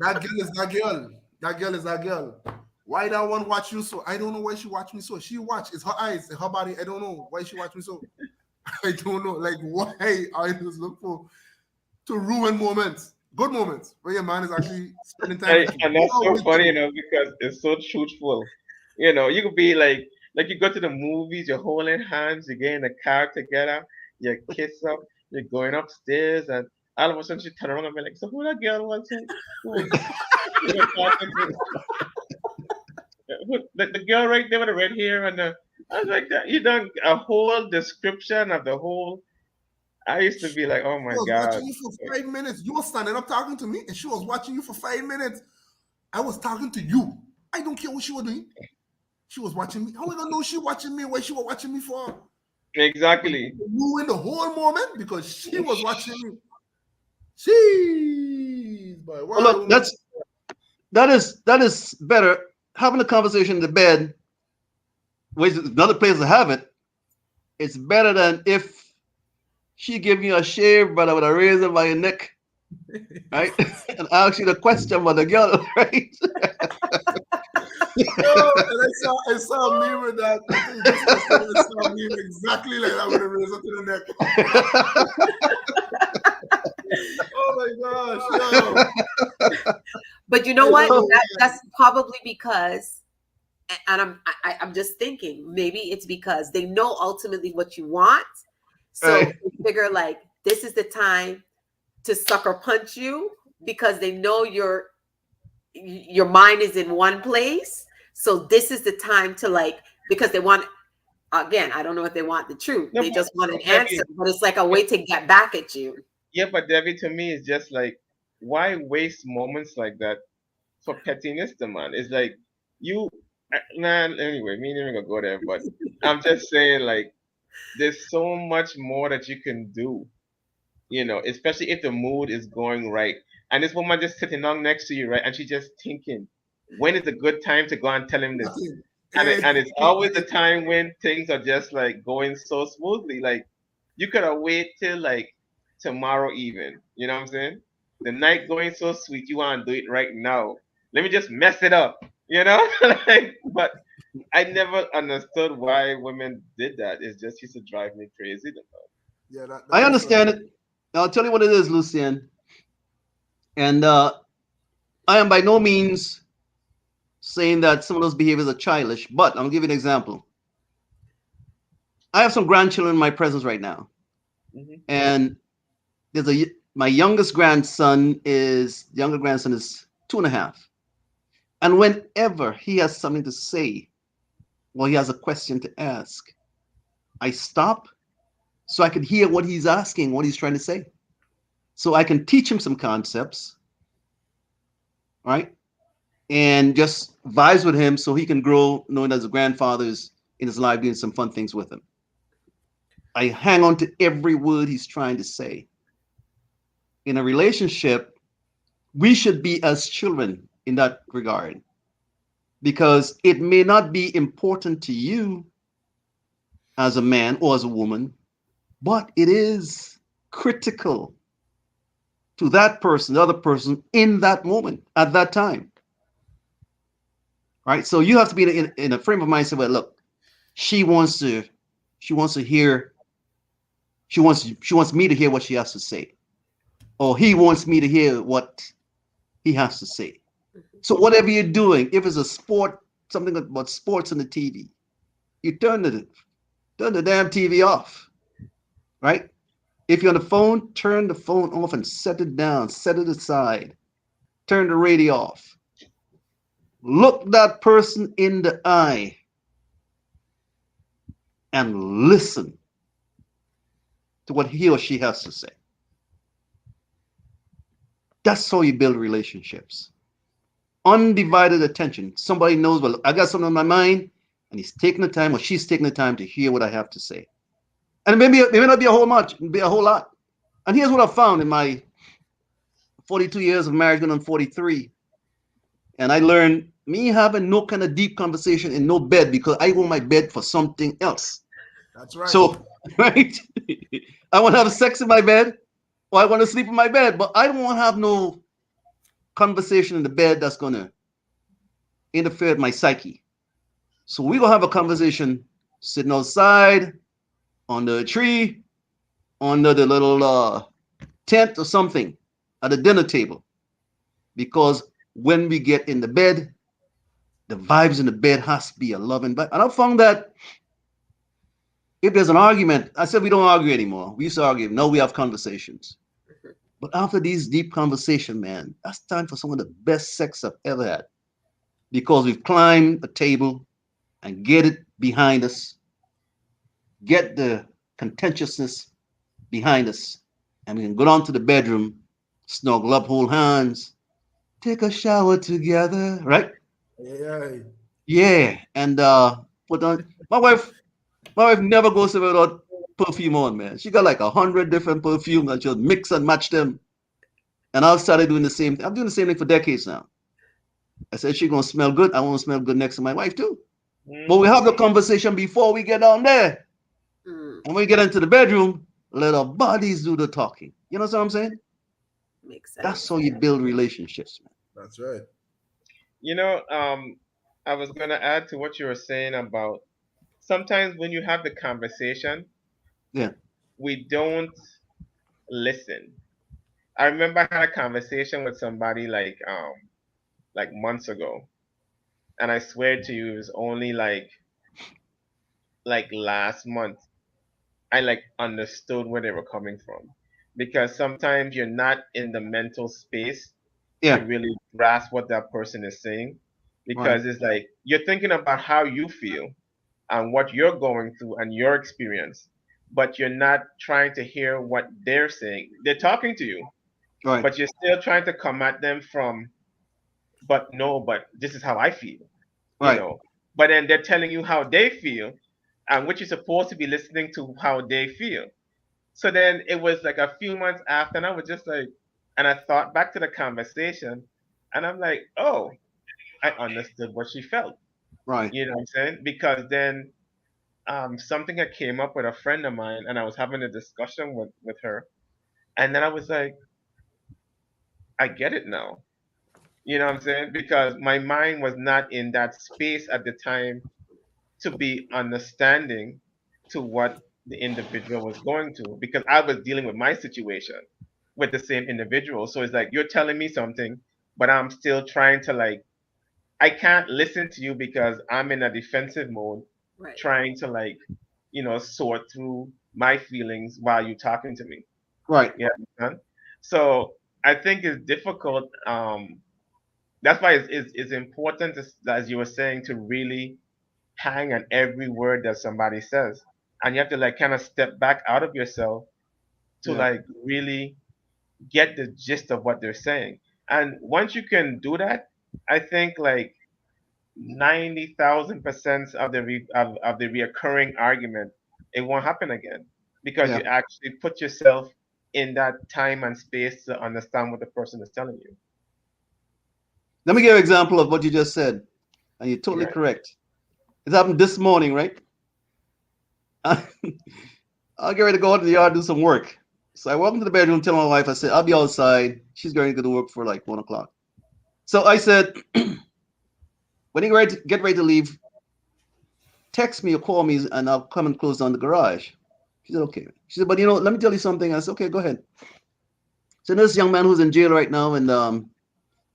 that girl is that girl. That girl is that girl. Why that one watch you so? I don't know why she watch me so. She watch. It's her eyes, it's her body. I don't know why she watch me so. I don't know. Like why I just look for to ruin moments, good moments, where your man is actually spending time with you. And You that's so always funny, do. because it's so truthful. You could be like you go to the movies, you're holding hands, you're getting the car together, you kiss up, you're going upstairs, and all of a sudden she turn around and be like, "So who that girl was who you were talking to? The girl right there with the red hair and the." I was like, "That you done a whole description of the whole." I used to be like, "Oh She my was god." watching you for 5 minutes. You were standing up talking to me, and she was watching you for 5 minutes. I was talking to you. I don't care what she was doing. She was watching me. How am I gonna know she watching me? What she was watching me for? But Exactly. you ruined the whole moment because she was watching me. Jeez, boy, Well, why look, woman? that is better. Having a conversation in the bed, which is another place to have it, it's better than if she give you a shave, but with a razor by your neck, right? And ask you the question about the girl, right? Yo, and I saw a meme with that. I think just yesterday I saw a meme exactly like that with a razor to the neck. Oh my gosh, yo. But you know I what? don't know That's probably because, and I'm just thinking, maybe it's because they know ultimately what you want, so Right. they figure like this is the time to sucker punch you because they know your mind is in one place. So this is the time to like because they want again. I don't know if they want the truth. No, They just want but an answer, Debbie, but it's like a way to get back at you. yeah, but Debbie, to me, is just like, why waste moments like that for pettiness, the man? It's like you, nah. Anyway, me never gonna go there, but I'm just saying, like, there's so much more that you can do, especially if the mood is going right. And this woman just sitting down next to you, right, and she's just thinking, when is a good time to go and tell him this? nothing. And it's always the time when things are just like going so smoothly. Like you could have waited till like tomorrow even. You know what I'm saying? The night going so sweet, you want to do it right now. Let me just mess it up. Like, but I never understood why women did that. It's just used to drive me crazy. Yeah, that I is so understand it. I'll tell you what it is, Lucien. And I am by no means saying that some of those behaviors are childish, but I'll give you an example. I have some grandchildren in my presence right now, Hmm. and there's a my youngest grandson is younger grandson is 2.5, and whenever he has something to say, or he has a question to ask, I stop so I can hear what he's asking, what he's trying to say, so I can teach him some concepts, right? And just vibes with him so he can grow knowing that his grandfather's in his life doing some fun things with him. I hang on to every word he's trying to say. In a relationship, we should be as children in that regard because it may not be important to you as a man or as a woman, but it is critical to that person, the other person in that moment, at that time, right? So you have to be in a frame of mind. Say, well, look, she wants to, she wants to hear, she wants me to hear what she has to say, or he wants me to hear what he has to say. Mhm. So whatever you're doing, if it's a sport, something about sports on the TV, you turn the damn TV off, right? If you're on the phone, turn the phone off and set it down, set it aside, turn the radio off. Look that person in the eye and listen to what he or she has to say. That's how you build relationships. Undivided attention. Somebody knows, well, I got something on my mind, and he's taking the time or she's taking the time to hear what I have to say. And it may not be a whole much, it may be a whole lot. And here's what I found in my 42 years of marriage, going on 43. And I learned me having no kind of deep conversation in no bed because I want my bed for something else. That's right. So, right? I want to have sex in my bed or I want to sleep in my bed, but I don't want to have no conversation in the bed that's going to interfere with my psyche. So we're going to have a conversation sitting outside, under a tree, under the little tent or something at the dinner table. Because when we get in the bed, the vibes in the bed has to be a loving vibe. And I found that if there's an argument, I said we don't argue anymore. We used to argue. Now we have conversations. Mhm. But after these deep conversations, man, that's time for some of the best sex I've ever had. Because we've climbed a table and get it behind us, get the contentiousness behind us, and we can go down to the bedroom, snuggle up, hold hands, take a shower together, right? Yeah. Yeah, and put on my wife never goes to bed without perfume on, man. She got like 100 different perfumes and she'll mix and match them. And I've started doing the same thing. I'm doing the same thing for decades now. I said she's gonna smell good. I want to smell good next to my wife too. But we Hmm. have the conversation before we get down there. Mm, And when we get into the bedroom, let our bodies do the talking. You know what I'm saying? makes That's sense. how you build relationships, man. That's right. You know, I was gonna add to what you were saying about sometimes when you have the conversation, Yeah, we don't listen. I remember I had a conversation with somebody like months ago, and I swear to you, it was only like last month I like understood where they were coming from, because sometimes you're not in the mental space to yeah, really grasp what that person is saying, right, because it's like you're thinking about how you feel and what you're going through and your experience, but you're not trying to hear what they're saying. They're talking to you, right, but you're still trying to come at them from, but no, but this is how I feel, you right, know. But then they're telling you how they feel, and which you're supposed to be listening to how they feel. So then it was like a few months after, and I was just like, and I thought back to the conversation, and I'm like, oh, I understood what she felt. right. You know what I'm saying? Because then something had came up with a friend of mine, and I was having a discussion with her, and then I was like, I get it now. You know what I'm saying? Because my mind was not in that space at the time to be understanding to what the individual was going to, because I was dealing with my situation with the same individual. So it's like you're telling me something, but I'm still trying to like, I can't listen to you because I'm in a defensive mode, Right. trying to like, sort through my feelings while you're talking to me. Right, Yeah. So I think it's difficult. That's why it's important, as you were saying, to really hang on every word that somebody says. And you have to like kind of step back out of yourself to yeah, like really get the gist of what they're saying. And once you can do that, I think like 90,000% of of the reoccurring argument, it won't happen again, because yeah. you actually put yourself in that time and space to understand what the person is telling you. Let me give you an example of what you just said, and you're totally Right. correct. It happened this morning, right? I'll get ready to go out to the yard and do some work. So I walk into the bedroom, tell my wife, I said, I'll be outside. She's going to go to work for like 1 o'clock. So I said, when you get ready to leave, text me or call me, and I'll come and close down the garage. She said, okay. She said, but let me tell you something. I said, okay, go ahead. So this young man who's in jail right now, and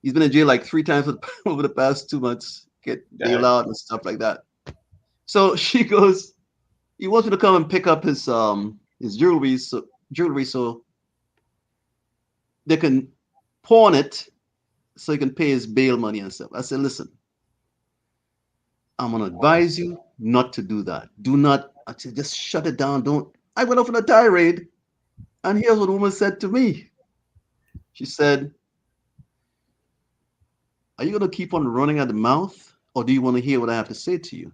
he's been in jail like 3 times over the past 2 months, get bail That out and stuff like that. So she goes, he wants me to come and pick up his jewelry so they can pawn it so he can pay his bail money and stuff. I said, listen, I'm gonna advise you not to do that. Do not. I said, just shut it down. Don't. I went off on a tirade, and here's what the woman said to me. She said, "Are you gonna keep on running at the mouth, or do you want to hear what I have to say to you?"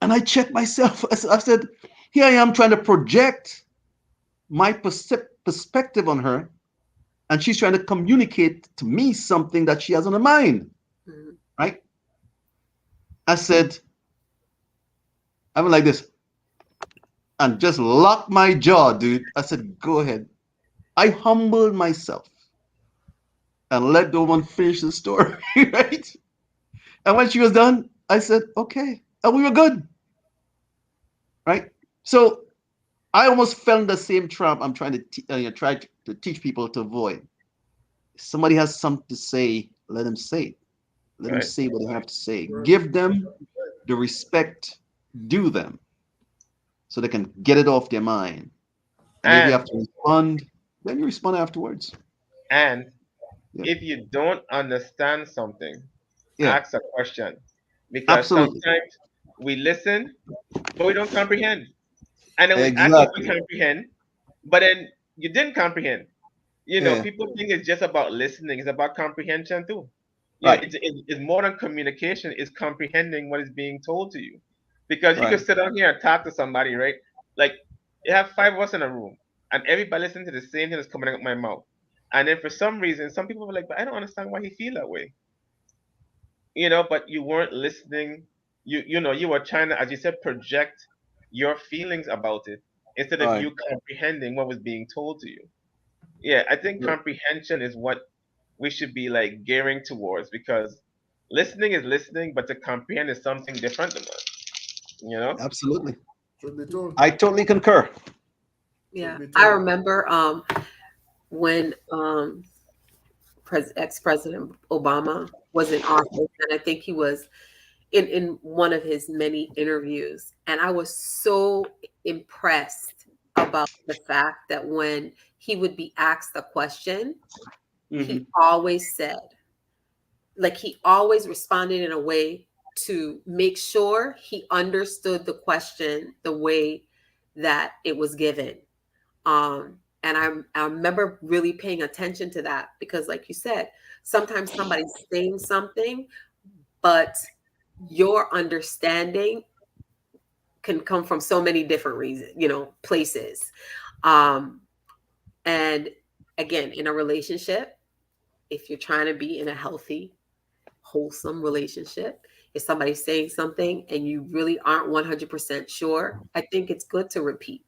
And I checked myself. I said, "Here I am trying to project my perspective on her, and she's trying to communicate to me something that she has on her mind, Mhm. right?" I said, I went like this and just locked my jaw, dude. I said, "Go ahead." I humbled myself and let the woman finish the story, right? And when she was done, I said, okay. And we were good, right? So I almost fell in the same trap I'm trying to try to teach people to avoid. If somebody has something to say, let them say it. Let them right. say what they have to say. Right. Give them the respect due them so they can get it off their mind. And if you have And to respond, then you respond afterwards. and Yeah. if you don't understand something, Yeah. ask a question. Because Absolutely. sometimes we listen, but we don't comprehend. And then we act like we Exactly. comprehend, but then you didn't comprehend. Yeah. People think it's just about listening, it's about comprehension too. Right. It's more than communication, it's comprehending what is being told to you. Because you Right. could sit down here and talk to somebody, right? Like, you have 5 of us in a room, and everybody listen to the same thing that's coming out of my mouth. And then for some reason, some people were like, but I don't understand why he feel that way. But you weren't listening. You were trying to, as you said, project your feelings about it instead of Right. you comprehending what was being told to you. Yeah, I think Yep. comprehension is what we should be like gearing towards, because listening is listening, but to comprehend is something different than that. Absolutely. Should be told. I totally concur. Should Yeah, be I told. remember when ex-President Obama was in office, and I think he was in one of his many interviews, and I was so impressed about the fact that when he would be asked a question, he Hmm. always said, like he always responded in a way to make sure he understood the question the way that it was given. And I remember really paying attention to that because, like you said, sometimes somebody's saying something, but your understanding can come from so many different reasons, places. Um, and again, in a relationship, if you're trying to be in a healthy, wholesome relationship, if somebody's saying something and you really aren't 100% sure, I think it's good to repeat.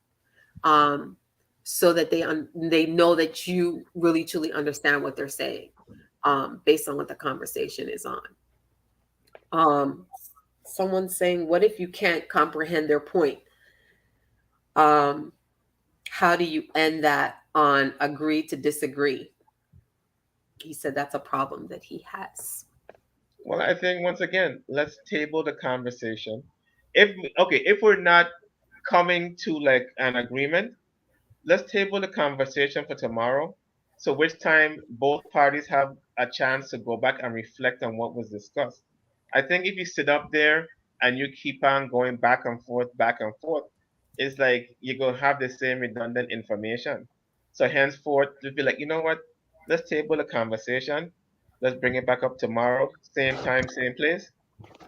Um, so that they know that you really truly understand what they're saying, based on what the conversation is on. Um, Someone's saying, "What if you can't comprehend their point? Um, how do you end that on agree to disagree?" He said that's a problem that he has. Well, I think once again, let's table the conversation. If we're not coming to like an agreement, let's table the conversation for tomorrow. So which time both parties have a chance to go back and reflect on what was discussed. I think if you sit up there and you keep on going back and forth, it's like you're gonna have the same redundant information. So henceforth, just be like, you know what? Let's table the conversation. Let's bring it back up tomorrow, same time, same place,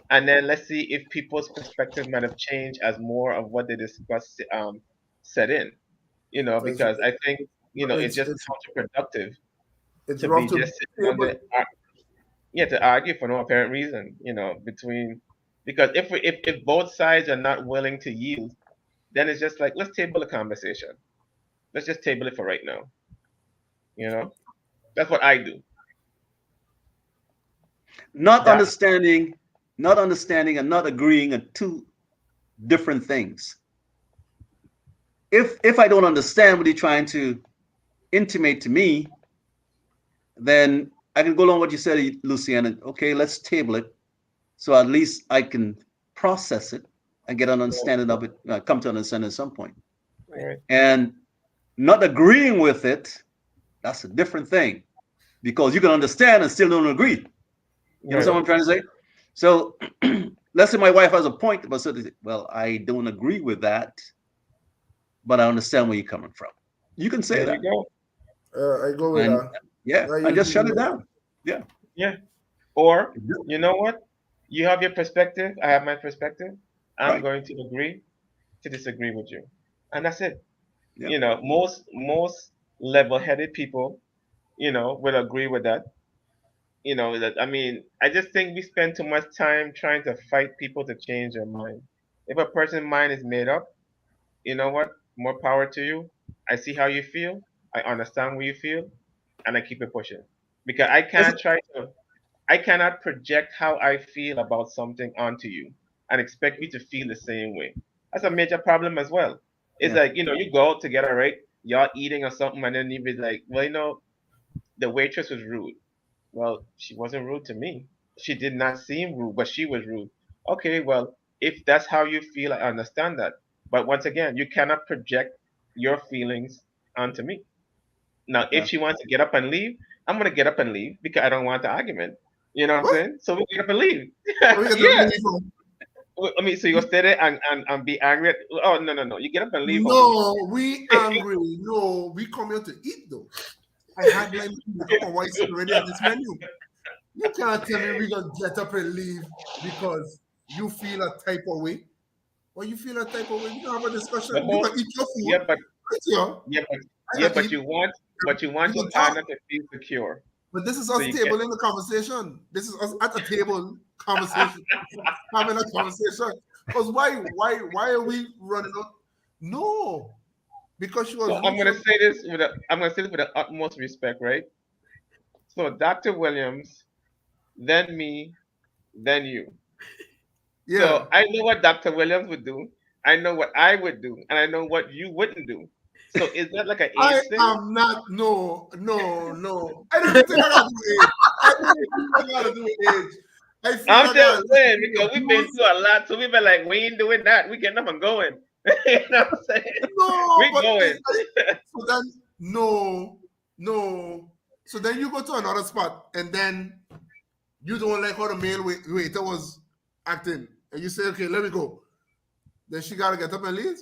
and then let's see if people's perspective might have changed as more of what they discussed set in. Because Because I think it's it's just it's counterproductive it's to rough be to just sitting on table. to argue for no apparent reason, between because if both sides are not willing to yield, then it's just like let's table the conversation. Let's just table it for right now. You know, that's what I do. Not That understanding, not understanding, and not agreeing are two different things. If I don't understand what you're trying to intimate to me, then I can go along what you said, Luciana. Okay, let's table it so at least I can process it and get an right, understanding of it, come to an understanding at some point. Right. right, And not agreeing with it, that's a different thing because you can understand and still don't agree. You know right. what I'm trying to say? So let's say my wife has a point about something. Well, I don't agree with that, but I understand where you're coming from. You can say There you that. go. I go with And that. yeah, I and just usually shut do it that. down. Yeah. Yeah. Or, you know what? You have your perspective. I have my perspective. I'm Right. going to agree to disagree with you, and that's it. Yeah. You know, most level-headed people, will agree with that. That I mean, I just think we spend too much time trying to fight people to change their mind. If a person's mind is made up, you know what? More power to you. I see how you feel. I understand what you feel, and I keep it pushing because Listen, I cannot project how I feel about something onto you and expect you to feel the same way. That's a major problem as well. It's yeah. like, you go out together, right? Y'all eating or something, and then you be like, well, the waitress was rude. Well, she wasn't rude to me. She did not seem rude, but she was rude. Okay, well, if that's how you feel, I understand that. But once again, you cannot project your feelings onto me. Now, if Yeah. she wants to get up and leave, I'm gonna get up and leave because I don't want the argument. You know what I'm What? saying? So we get up and leave. Where you get the Yeah. money from? I mean, so you stay there and be angry. Oh, no, no, no! You get up and leave, homie. No, we angry. No, we come here to eat though. I had like become a white already at this menu. You can't tell me we gonna get up and leave because you feel a type of way. When you feel a type of way, we can have a The discussion. You whole can eat your yeah, food but right here. yeah, but I yeah, can but eat. you We want your can talk. partner to feel secure. But this is So us you get table in the conversation. This is us at a table conversation, having a conversation. Because why are we running out? No, because she was so rude. She was, I'm gonna say this with the utmost respect, right? So Dr. Williams, then me, then you. yeah. So I know what Dr. Williams would do. I know what I would do, and I know what you wouldn't do. So is that like an I age thing? am not. No, no, no. I don't even think I got to do with age. I don't even think I got to do with age. I feel I'm I got to just listen saying to the because we've been abuse. through a lot, so we've been like, we ain't doing that. We getting up and going. You know what I'm saying? No, We but going. so then no, no. So then you go to another spot, and then you don't like how the male waiter was acting, and you say, okay, let me go. Then she gotta get up and leave.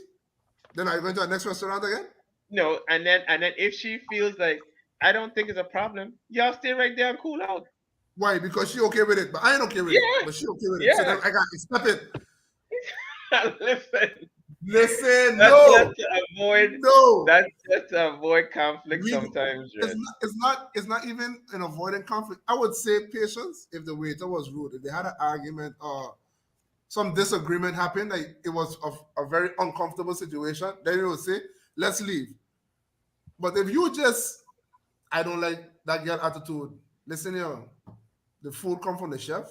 Then are you going to the next restaurant again? No, and then if she feels like I don't think it's a problem, y'all stay right there and cool out. Why? Because she okay with it, but I ain't okay with it. Yeah, But she okay with it. So yeah. then I got to step it. Listen, Listen, that's just no, to avoid no. that's just to avoid conflict We sometimes, it's Red. not it's not it's not even an avoiding conflict. I would say patience if the waiter was rude, if they had an argument or some disagreement happened, like it was a very uncomfortable situation, then you would say, let's leave. But if you just I don't like that girl attitude, listen here, the food come from the chef.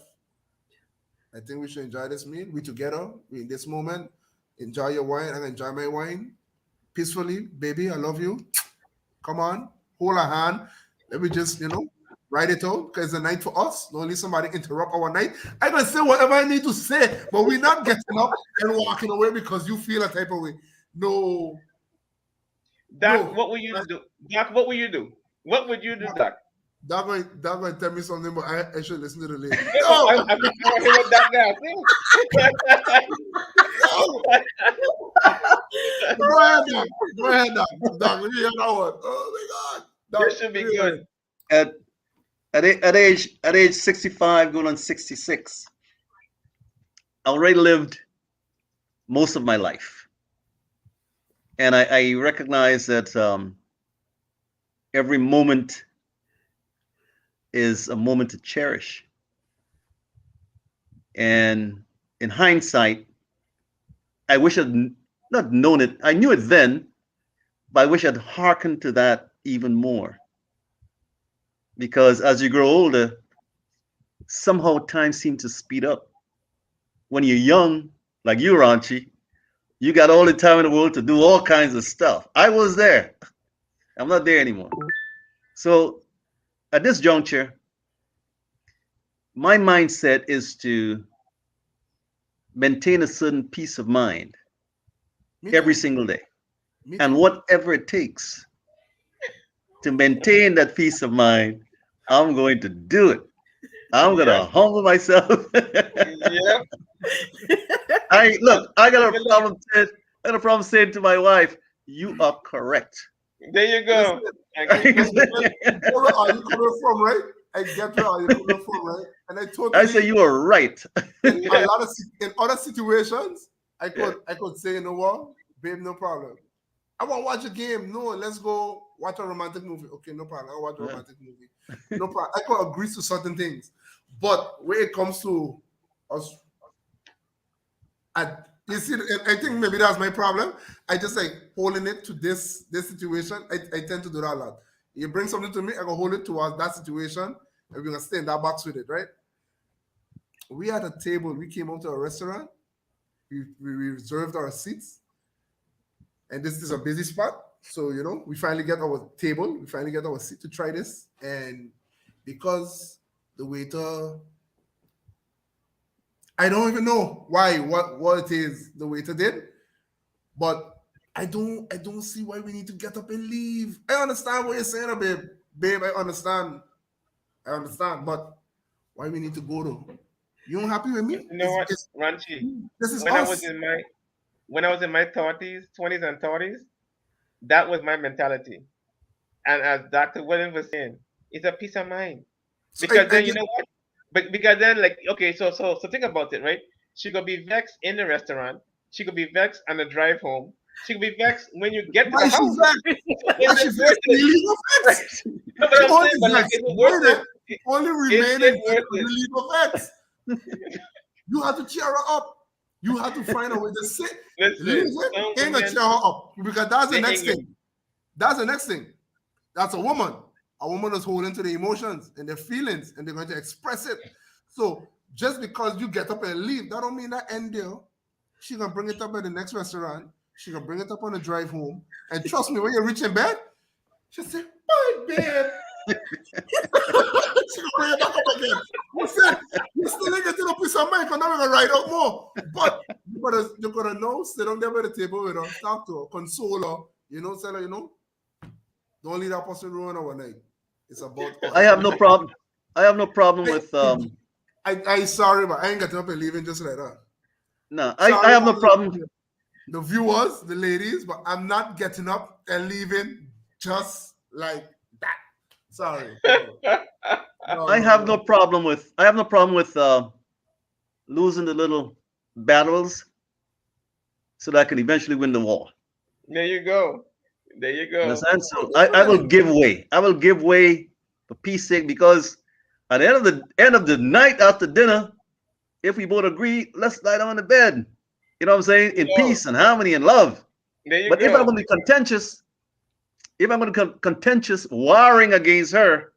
I think we should enjoy this meal. We together, we in this moment. Enjoy your wine and enjoy my wine peacefully, baby. I love you. Come on, hold a hand. Let me just, write it out because it's a night for us. Don't let somebody interrupt our night. I can say whatever I need to say, but we're not getting up and walking away because you feel a type of way. No, Doc, no. what will you do? Doc, what will you do? What would you do, Doc? That going to tell me something, but I should listen to the lady. Yeah, No, I want to hear what Doc got to say. no. Go ahead, Doc. Go ahead, Doc. Doc, let me hear that one. Oh my God. This Doc, should be really. good. At at age 65, going on 66, I already lived most of my life, and I recognize that every moment is a moment to cherish. And in hindsight, I wish I'd not known it. I knew it then, but I wish I'd hearkened to that even more. Because as you grow older, somehow time seems to speed up. When you're young, like you, Ranchi, you got all the time in the world to do all kinds of stuff. I was there. I'm not there anymore. So at this juncture, my mindset is to maintain a certain peace of mind Me every too. single day. Me And too. whatever it takes to maintain that peace of mind, I'm going to do it. I'm going Yep, to humble myself. yep. I And look, I got a believe, problem saying, I got a problem saying to my wife, you are correct. there you Listen, go. Agree. I get where are you coming from, right? I get where are you coming from, right? And I I totally say you are right. in a Yeah, lot of in other situations, Yeah. I could say, you know what, babe, no problem. I want to watch a game. No, let's go watch a romantic movie. Okay, no problem. I'll watch a Uh, romantic movie. No problem. I could agree to certain things, but when it comes to us, you see, I think maybe that's my problem. I just like holding it to this situation. I tend to do that a lot. You bring something to me, I go hold it towards that situation, and we're gonna stay in that box with it, right? We had a table. We came out to a restaurant. We reserved our seats, and this is a busy spot. So we finally get our table. We finally get our seat to try this, and because the waiter, I don't even know why what it is the waiter did, but I don't see why we need to get up and leave. I understand what you're saying, babe. Babe, I understand, but why we need to go though? You don't happy with but me? you know what, Ranchi? This is When I was us. in my when I was in my 30s, 20s, and 30s, that was my mentality. And as Dr. Williams was saying, it's a peace of mind. So Because I then you just know what? But because then, like, okay, so think about it, right? She could be vexed in the restaurant. She could be vexed on the drive home. She could be vexed when you get to why the she's house. vexed? So Why is she it worth vexed? it? Relieve of X. No, but She I'm only saying, but like, vexed. is it worth Why it? that only Is remaining it vexed worth to it? relieve of X. You have to cheer her up. You have to find a way to sit. Listen, Listen, some ain't gonna cheer women, her up because that's the they next ain't thing. That's the next thing. That's a woman. A woman is holding to the emotions and their feelings, and they're going to express it. So just because you get up and leave, that don't mean that end there. She gonna bring it up at the next restaurant. She gonna bring it up on the drive home. And trust me, when you reach in bed, she say, "My babe." She gonna bring it back up again. You said you still ain't getting a piece of mind, because now we're gonna write out more. But you gotta know, sit down there by the table with her, talk to her, console her, tell her, don't leave that person ruin our night. It's about I us. have no problem. I have no problem with I sorry, but I ain't getting up and leaving just like that. no, I Sorry have no for problem. the viewers, the ladies, but I'm not getting up and leaving just like that. Sorry, no, engaged. no, no, no. I have no problem with losing the little battles so that I can eventually win the war. There you go. There you go. Understand? So Oh, I will definitely. give way. I will give way for peace sake because at the end of the night after dinner, if we both agree, let's lie down in the bed. You know what I'm saying? In Yo, peace and harmony and love. there you But if I'm go. going to be contentious, if I'm going to be contentious, warring against her,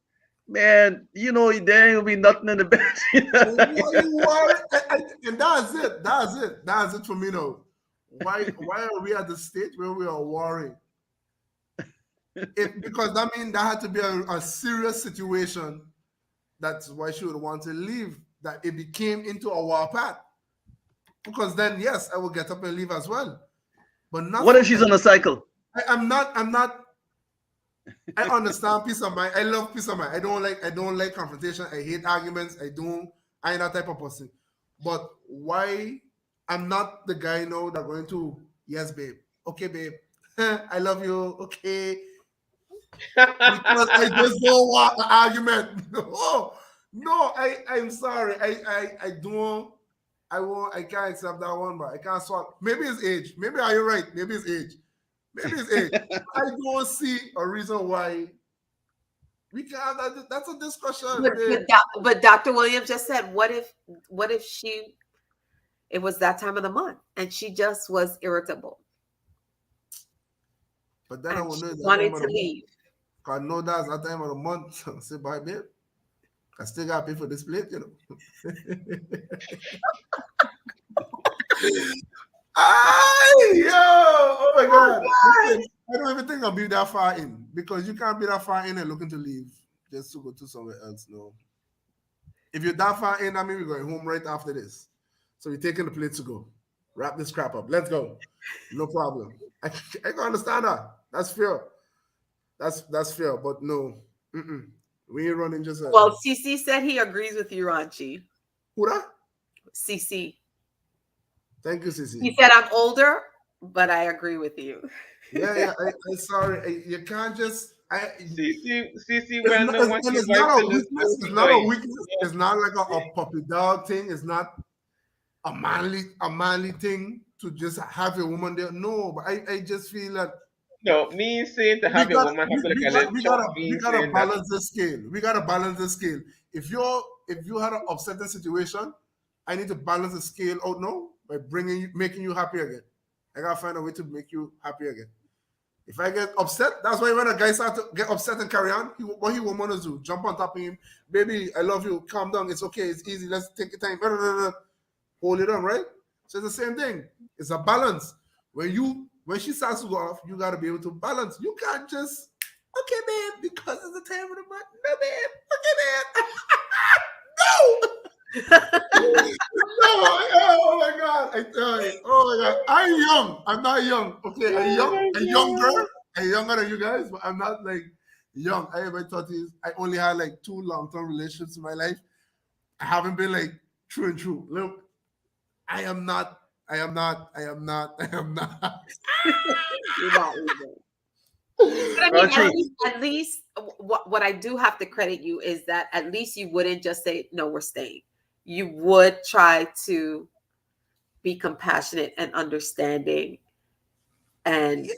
man, there ain't gonna be nothing in the Why bed. you worry? And that's it. That's it. That's it for me now. Why are we at the stage where we are worrying? Because that means that had to be a serious situation. That's why she would want to leave. That it became into a war path. Because then, yes, I will get up and leave as well. But not What if from. she's on a cycle? I'm not. I'm not. I understand peace of mind. I love peace of mind. I don't like confrontation. I hate arguments. I don't. I ain't that type of person. But why? I'm not the guy now that going to, yes, babe. Okay, babe. I love you. Okay. Because I just don't want an argument. No, no. I'm sorry. I don't. I won't. I can't accept that one, but I can't swallow. Maybe it's age. Maybe are you right? Maybe it's age. Maybe it's age. I don't see a reason why we can have that. That's a discussion, But babe. but, but Dr. Williams just said, what if she it was that time of the month and she just was irritable But then I and will she know that time wanted of to the month. leave? Cause I know that's that time of the month. Say bye, babe. I still gotta pay for this plate, you know. Ay, yo, oh my Oh God. God. Listen, I don't even think I'll be that far in because you can't be that far in and looking to leave just to go to somewhere else. No. If you're that far in, I mean, we're going home right after this. So we're taking the plate to go. Wrap this crap up. Let's go. No problem. I can understand that. That's fair. That's fair. But no, mm-mm. We ain't running just a Well, CC said he agrees with you, Ranchi. who that? CC. Thank you, He Sissy. said I'm older, but I agree with you. Yeah, yeah. I sorry. You can't just. CC, It's when not, no one and it's invites not to a this weakness. It's not a story, weakness. It's not like a puppy dog thing. It's not a manly thing to just have a woman there. No, but I just feel that no, me saying to we have your got woman have we, like we a got little we chop gotta we me gotta saying that. balance the scale. We gotta balance the scale. If you had an upsetting situation, I need to balance the scale out now by making you happy again. I gotta find a way to make you happy again. If I get upset, that's why when a guy starts to get upset and carry on, what he won't want to do, jump on top of him, baby, I love you, calm down, it's okay, it's easy, let's take your time, hold it on, right? So it's the same thing. It's a balance. When she starts to go off, you gotta be able to balance. You can't just, okay, man, because it's the time of the month. No, man, okay, man. No! No, oh my God. I tell you, oh my God. I'm young. I'm not young. Okay, Oh I'm younger. I'm younger than you guys, but I'm not like young. I have my 30s. I only had like 2 long-term relationships in my life. I haven't been like true and true. Look, I am not. I am not. I am not. I am not. You're not either. But I mean, Rachi, at least what I do have to credit you is that at least you wouldn't just say, no, we're staying. You would try to be compassionate and understanding and Yeah,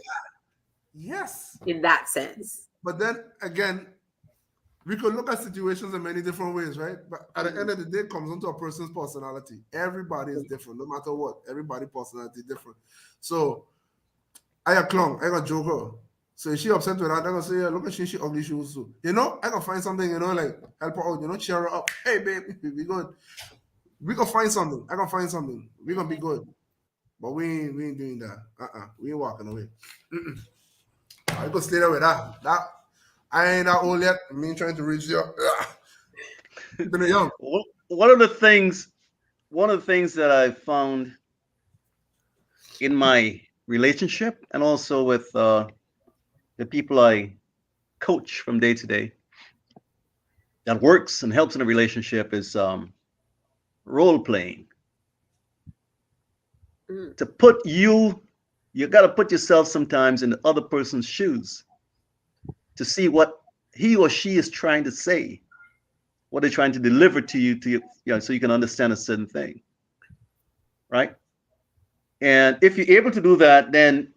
yes. in that sense. But then again, we could look at situations in many different ways, right? But at the end Mhm. of the day, it comes down to a person's personality. Everybody is different, no matter what. Everybody' personality is different. So I a clown, I got joker. So if she upset with that, I'm gonna say, yeah, look at she ugly shoes too. I can find something, like help her out, cheer her up. Hey babe, we good. We can find something. I can find something. We gonna be good. But we ain't doing that. We ain't walking away. I go stay there with that. I ain't that old yet. Me trying to reach there. Keeping it young. one of the things, that I found in my relationship and also with the people I coach from day to day that works and helps in a relationship is role playing. Mm. To put you got to put yourself sometimes in the other person's shoes to see what he or she is trying to say, what they're trying to deliver to you, so you can understand a certain thing, right? And if you're able to do that, then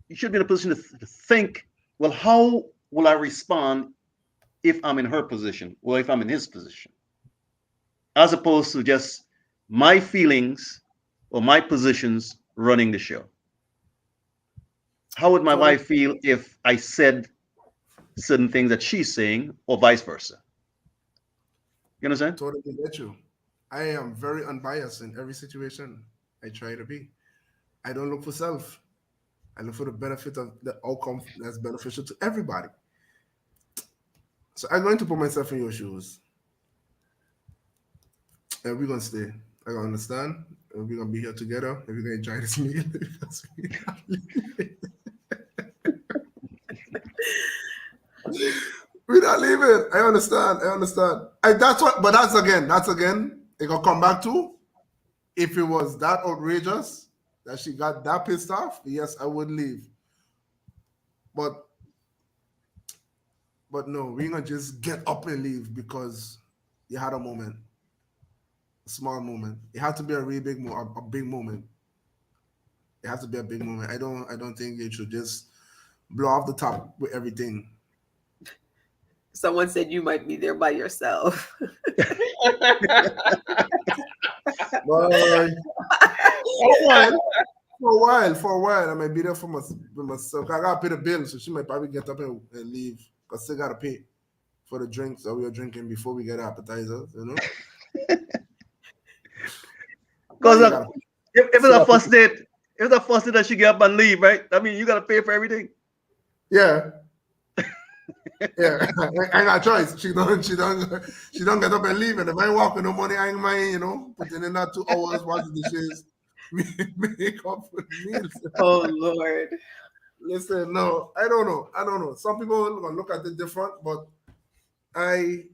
you should be in a position to think, well, how will I respond if I'm in her position or if I'm in his position, as opposed to just my feelings or my positions running the show. How would my Totally, wife feel if I said certain things that she's saying, or vice versa? You understand? totally get you. I am very unbiased in every situation I try to be. I don't look for self. I look for the benefit of the outcome that's beneficial to everybody. So I'm going to put myself in your shoes. And we're gonna stay. I gonna understand. And we're gonna be here together. And we're gonna enjoy this meal. Because we're not leaving. I understand. I understand. That's what. But That's again. It gonna come back to if it was that outrageous that she got that pissed off. Yes, I would leave. But no, we ain't gonna just get up and leave because you had a moment, a small moment. It had to be a really big a big moment. It has to be a big moment. I don't think it should just blow off the top with everything. Someone said you might be there by yourself. But for a while, I might be there with myself. I gotta pay the bill, so she might probably get up and leave because still gotta pay. for the drinks that we are drinking before we get appetizers. You know, Because still got if it's still a got first date, if it's a first date that she get up and leave, right? I mean, you gotta pay for everything. yeah. Yeah, I ain't got a choice. She don't get up and leave. And if I ain't walk with no money, I ain't mind, putting in that 2 hours, washing dishes, make up for the meals. Oh Lord. Listen, no, I don't know. I don't know. Some people are gonna look at it different, but I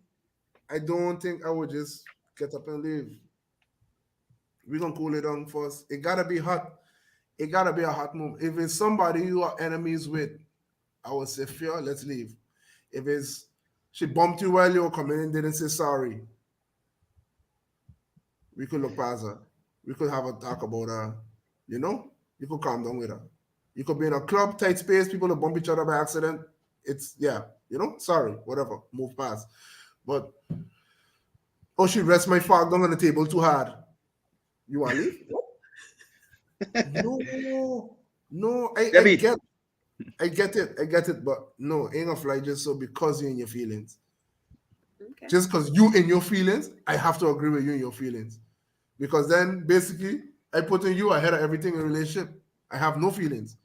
I don't think I would just get up and leave. We're gonna cool it down first. It gotta be hot. It gotta be a hot move. If it's somebody you are enemies with, I would say fear, let's leave. If it's she bumped you while you were coming in, didn't say sorry, we could look past her. We could have a talk about her. You know, you could calm down with her. You could be in a club, tight space, people will bump each other by accident. It's yeah, sorry, whatever, move past. But oh, she rests my fork down on the table too hard. You want to leave? No, no. Debbie, I get it, but no, ain't gonna fly just so because you're in your feelings. Okay. Just because you in your feelings, I have to agree with you in your feelings. Because then basically I put in you ahead of everything in a relationship. I have no feelings.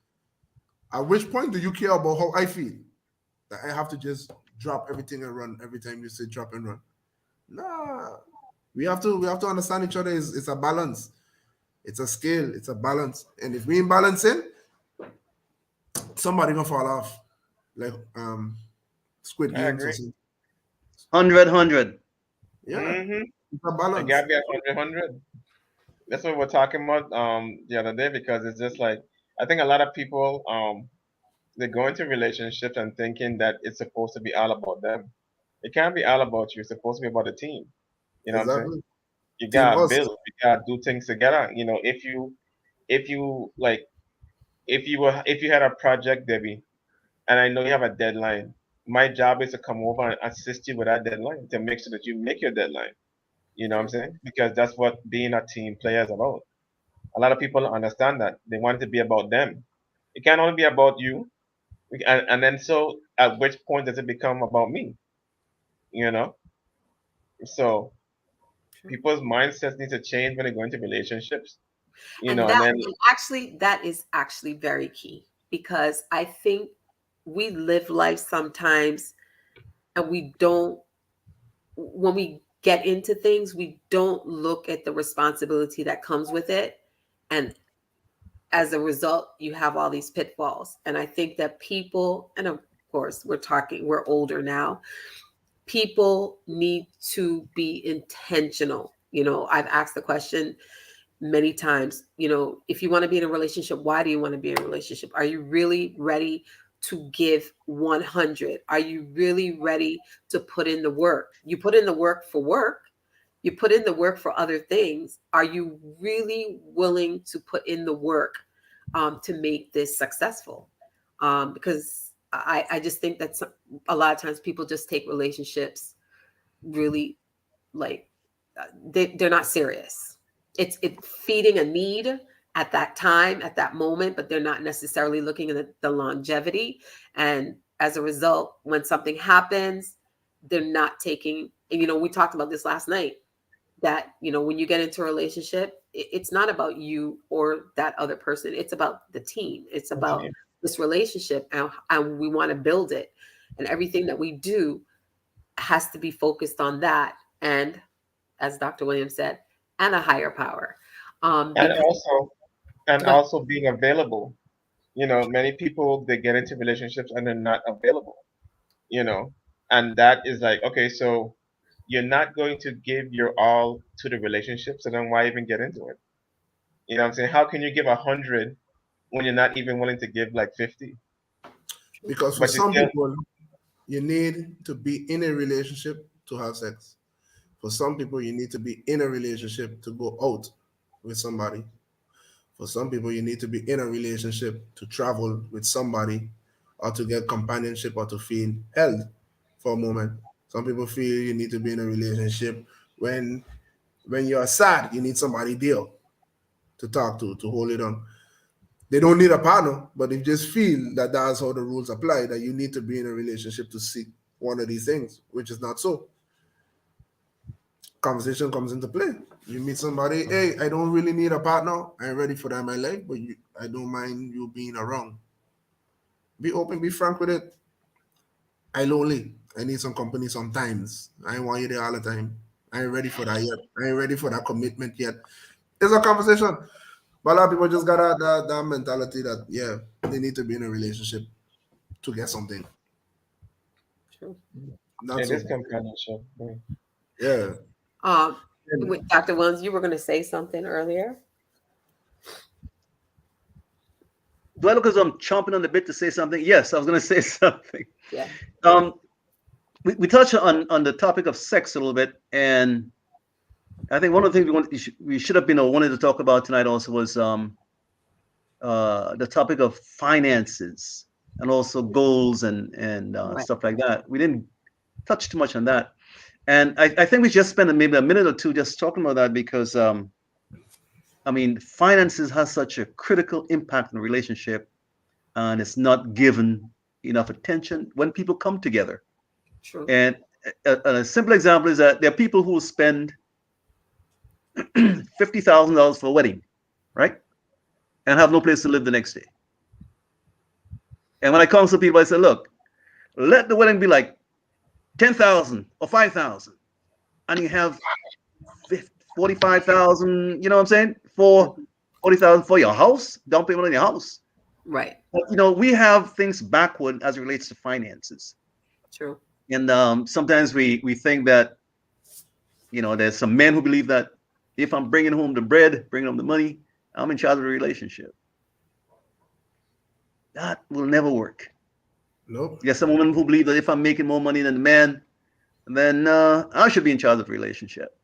At which point do you care about how I feel? That I have to just drop everything and run every time you say drop and run. Nah. We have to understand each other. It's a balance. It's a scale. It's a balance. And if we ain't balancing, somebody gonna fall off. Like Squid I Games or agree. something. 100. Yeah. Mm-hmm. It's a It balance. gotta be a hundred. That's what we're talking about the other day because it's just like I think a lot of people they go into relationships and thinking that it's supposed to be all about them. It can't be all about you. It's supposed to be about the team. You know what I'm saying? Exactly. You Team gotta us. build. You gotta do things together. If you like if you had a project, Debbie, and I know you have a deadline, my job is to come over and assist you with that deadline to make sure that you make your deadline. You know what I'm True. saying? Because that's what being a team player is about. A lot of people don't understand that. They want it to be about them. It can't only be about you. And then so at which point does it become about me? You know? So True. people's mindsets need to change when they go into relationships. And And that then and actually that is actually very key because I think we live life sometimes and we don't when we get into things, we don't look at the responsibility that comes with it. And as a result, you have all these pitfalls. And I think that people, and of course, we're older now, people need to be intentional. I've asked the question many times, if you want to be in a relationship, why do you want to be in a relationship? Are you really ready to give 100? Are you really ready to put in the work? You put in the work, you put in the work for other things. Are you really willing to put in the work to make this successful? Because I just think that a lot of times people just take relationships really like they're not serious. It's feeding a need at that time, at that moment, but they're not necessarily looking at the longevity. And as a result, when something happens, they're not taking. And we talked about this last night that when you get into a relationship, it's not about you or that other person. It's about the team. It's about this relationship, and we want to build it. And everything that we do has to be focused on that. And as Dr. Williams said, and a higher power. and Because also and go ahead. also being available. Many people they get into relationships and they're not available, you know. And that is like, okay, so you're not going to give your all to the relationship, so then why even get into it? You know what I'm saying? How can you give 100 when you're not even willing to give like 50? Because for But you some still people, you need to be in a relationship to have sex. For some people, you need to be in a relationship to go out with somebody. For some people, you need to be in a relationship to travel with somebody or to get companionship or to feel held for a moment. Some people feel you need to be in a relationship when when you're sad, you need somebody there to talk to hold it on. They don't need a partner, but they just feel that that's how the rules apply, that you need to be in a relationship to seek. one of these things, which is not so. Conversation comes into play. You meet somebody, hey, I don't really need a partner. I ain't ready for that in my life, but I don't mind you being around. Be open, be frank with it. I lonely. I need some company sometimes. I ain't want you there all the time. I ain't ready for that yet. I ain't ready for that commitment yet. It's a conversation. But a lot of people just got that mentality that, yeah, they need to be in a relationship to get something. True. Not It so. is companionship. Mm. Yeah. Um, And Dr. Williams, you were going to say something earlier. Do I look as though I'm chomping on the bit to say something? Yes, I was going to say something. Yeah. Um, we touched on the topic of sex a little bit, and I think one of the things we should have been wanted to talk about tonight also was the topic of finances and also goals and Right. stuff like that. We didn't touch too much on that, and I think we just spent maybe a minute or two just talking about that because I mean finances has such a critical impact in a relationship, and it's not given enough attention when people come together. True. And a simple example is that there are people who will spend $50,000 for a wedding, right, and have no place to live the next day. And when I counsel people, I say, look, let the wedding be like 10,000 or 5,000, and you have 45,000. You know what I'm saying? For Mhm. 40,000 for your house, down payment on your house. Right. But we have things backward as it relates to finances, True. and sometimes we think that there's some men who believe that if I'm bringing home the bread, bringing home the money, I'm in charge of the relationship. That will never work. nope. There's some women who believe that if I'm making more money than the man, then I should be in charge of the relationship.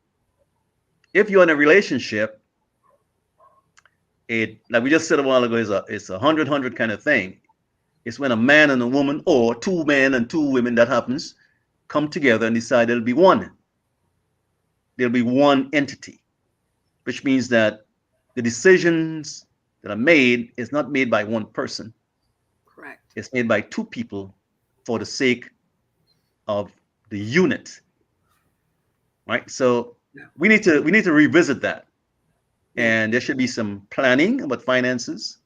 If you're in a relationship, it like we just said a while ago, it's a 100-100 kind of thing. It's when a man and a woman, or two men and two women, that happens, come together and decide there'll be one. There'll be one entity, which means that the decisions that are made is not made by one person. Correct. It's made by two people for the sake of the unit, right? So Yeah. we need to revisit that, Yeah. and there should be some planning about finances,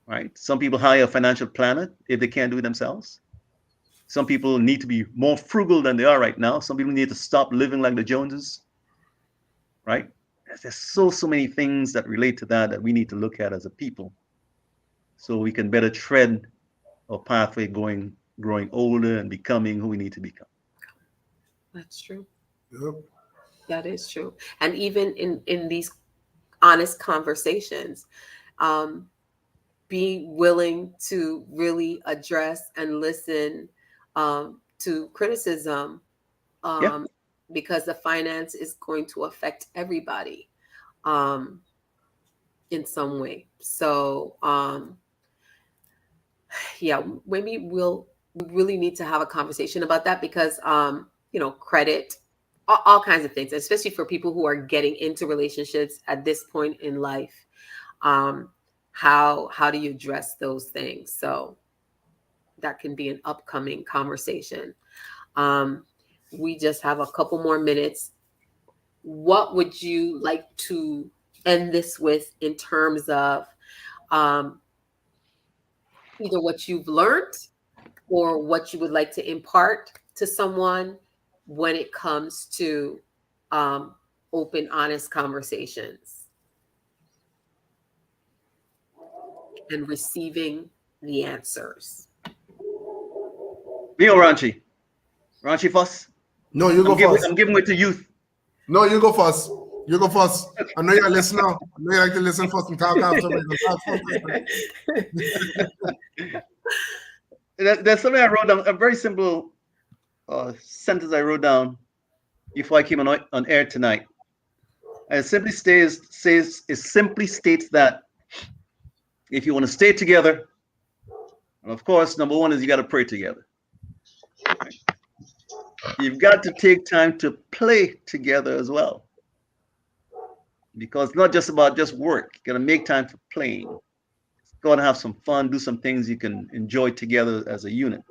right? Some people hire a financial planner if they can't do it themselves. Some people need to be more frugal than they are right now. Some people need to stop living like the Joneses, right? There's so many things that relate to that we need to look at as a people, so we can better tread a pathway growing older and becoming who we need to become. That's true. Yep. That is true. And even in these honest conversations, um, be willing to really address and listen to criticism, Yeah. um, because the finance is going to affect everybody um, in some way. So yeah, maybe we really need to have a conversation about that because credit, all kinds of things, especially for people who are getting into relationships at this point in life. Um, how do you address those things? So that can be an upcoming conversation. Um, we just have a couple more minutes. What would you like to end this with in terms of um, either what you've learned or what you would like to impart to someone when it comes to um, open, honest conversations and receiving the answers? Me or Ranchi? Ranchi first. No, you go first. I'm giving it to youth. No, you go first. You go first. I know you're a listener. I know you like to listen first and talk after, but you can talk first, man. There's something I wrote down, a very simple sentence I wrote down before I came on air tonight. And it simply states that if you want to stay together, and of course, number one is you got to pray together. Right? You've got to take time to play together as well, because it's not just about just work. You got to make time for playing. Go and have some fun, do some things you can enjoy together as a unit.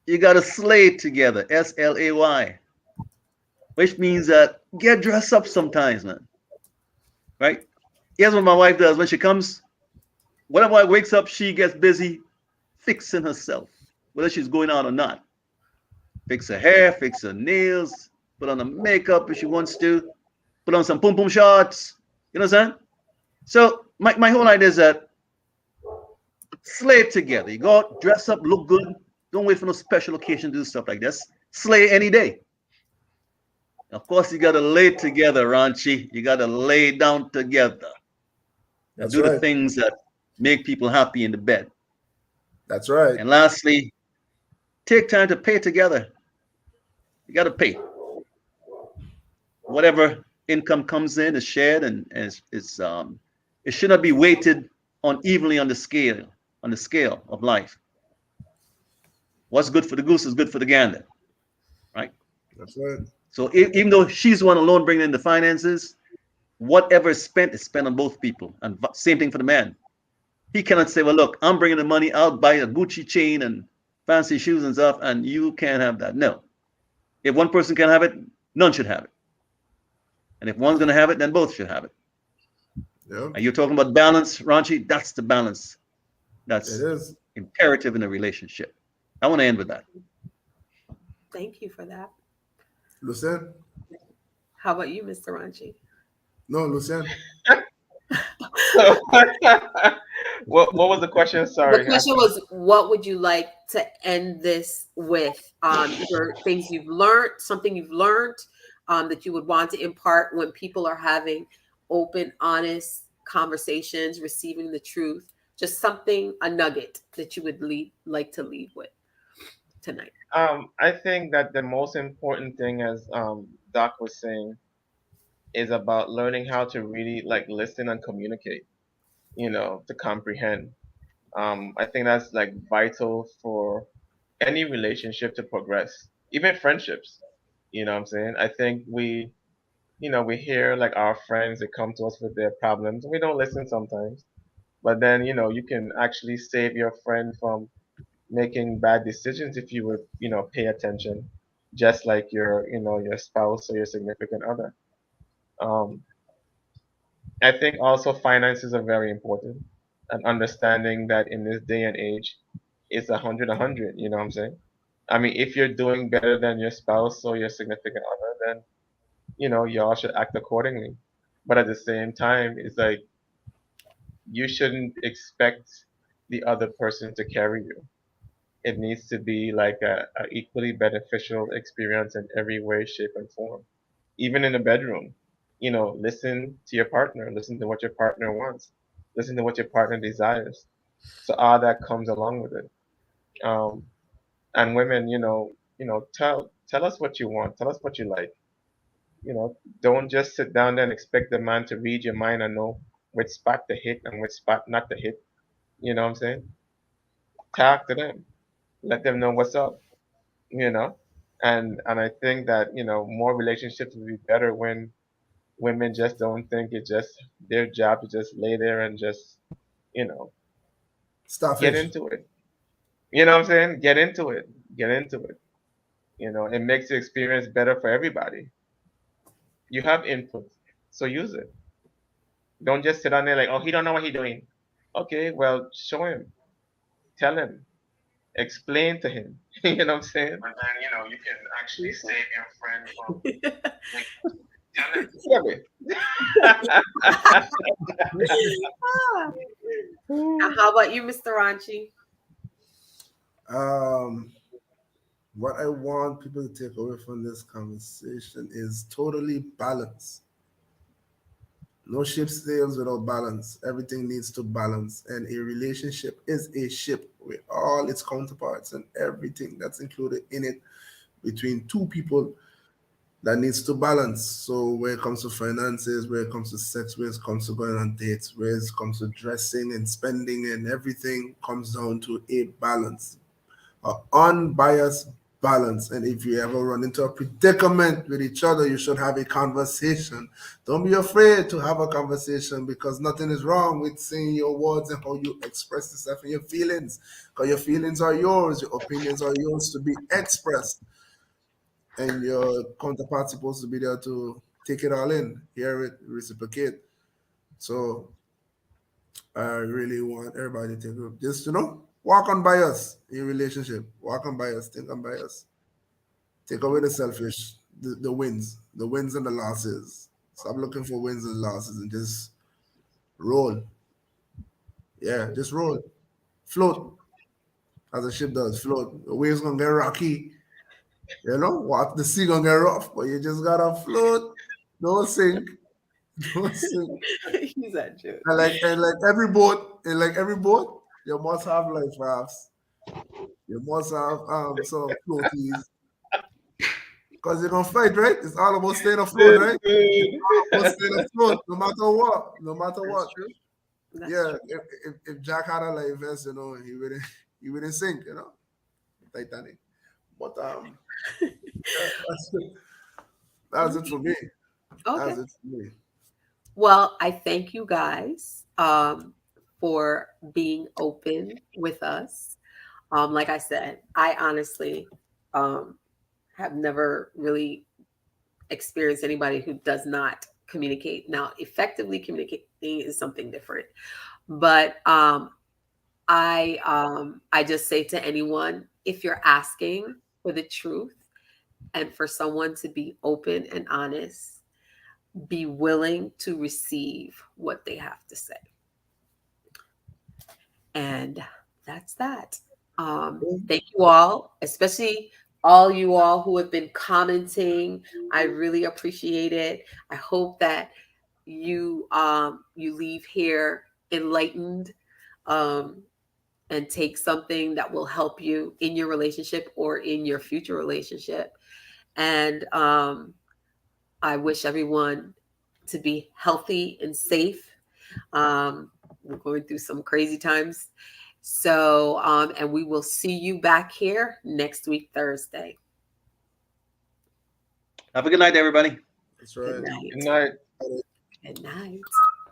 you got to slay together, SLAY, which means that get dressed up sometimes, man. Right? Here's what my wife does when she comes. When my wife wakes up, she gets busy fixing herself, whether she's going out or not. Fix her hair, fix her nails, put on the makeup if she wants to, put on some pum pum shots. You know what I'm saying? So my whole idea is that slay together. You go out, dress up, look good. Don't wait for no special occasion to do stuff like this. Slay any day. Of course, you got to lay together, Ranchi. You got to lay down together and That's do the right. things that make people happy in the bed. That's right. And lastly, take time to pay together. You got to pay. Whatever income comes in is shared, and it should not be weighted unevenly on the scale of life. What's good for the goose is good for the gander, right? That's right. So even though she's the one alone bringing in the finances, whatever is spent on both people. And same thing for the man. He cannot say, well, look, I'm bringing the money, I'll buy a Gucci chain and fancy shoes and stuff, and you can't have that. No. If one person can have it, none should have it. And if one's going to have it, then both should have it. Yeah, And you're talking about balance, Ranchi. That's the balance it that's is. imperative in a relationship. I want to end with that. Thank you for that. Lucien? How about you, Mr. Ranchi? No, Lucien. So, what was the question? The Sorry. question was, what would you like to end this with? Either things you've learned, something you've learned that you would want to impart when people are having open, honest conversations, receiving the truth. Just something, a nugget that you would like to leave with tonight. I think that the most important thing, as Doc was saying, is about learning how to really like listen and communicate. To comprehend. I think that's like vital for any relationship to progress, even friendships. You know what I'm saying? I think we hear like our friends that come to us with their problems. We don't listen sometimes, but then you can actually save your friend from making bad decisions if you would pay attention, just like your spouse or your significant other. Um, I think also finances are very important, and understanding that in this day and age, it's 100 a 100. You know what I'm saying? I mean, if you're doing better than your spouse or your significant other, then y'all should act accordingly. But at the same time, it's like you shouldn't expect the other person to carry you. It needs to be like a equally beneficial experience in every way, shape, and form. Even in the bedroom, listen to your partner, listen to what your partner wants, listen to what your partner desires. So all that comes along with it. Um, and women, tell us what you want, tell us what you like. Don't just sit down there and expect the man to read your mind and know which spot to hit and which spot not to hit. You know what I'm saying? Talk to them, let them know what's up. You know, and I think that more relationships will be better when women just don't think it's just their job to just lay there and just you know get Starfish. into it. You know what I'm saying? Get into it. Get into it. It makes the experience better for everybody. You have input, so use it. Don't just sit on there like, oh, he don't know what he's doing. Okay, well, show him, tell him, explain to him. You know what I'm saying? But then you can actually save your friend from like tell him. Ah. How about you, Mr. Ranchi? Um, what I want people to take away from this conversation is totally balance. No ship sails without balance. Everything needs to balance. And a relationship is a ship with all its counterparts and everything that's included in it between two people that needs to balance. So where it comes to finances, where it comes to sex, where it comes to going on dates, where it comes to dressing and spending and everything comes down to a balance. Unbiased balance. And if you ever run into a predicament with each other, you should have a conversation. Don't be afraid to have a conversation, because nothing is wrong with saying your words and how you express yourself and your feelings. Because your feelings are yours, your opinions are yours to be expressed, and your counterpart's supposed to be there to take it all in, hear it, reciprocate. So I really want everybody to just, walk on bias in your relationship. Walk on bias, think on bias. Take away the selfish, the wins and the losses. Stop looking for wins and losses and just roll. Yeah, just roll. Float, as a ship does. Float. The waves gonna get rocky. What the sea gonna get rough, but you just gotta float. Don't sink. Don't sink. He's that joke. And like every boat, you must have life rafts. You must have some floaties. Because you're gonna fight, right? It's all about staying afloat, This right? It's all about dude. staying afloat, no matter what. No matter That's what. true. That's Yeah, true. if Jack had a life vest, he wouldn't sink, Titanic. But that's it. That's it for me. Okay. That's it for me. Well, I thank you guys for being open with us. Like I said, I honestly um, have never really experienced anybody who does not communicate. Now, effectively communicating is something different, but I just say to anyone, if you're asking for the truth and for someone to be open and honest, be willing to receive what they have to say. And that's that. Thank you all, especially all you all who have been commenting. I really appreciate it. I hope that you leave here enlightened, um, and take something that will help you in your relationship or in your future relationship. And I wish everyone to be healthy and safe. Um, we're going through some crazy times. So, and we will see you back here next week, Thursday. Have a good night, everybody. That's Good right. Good night. night. Good night.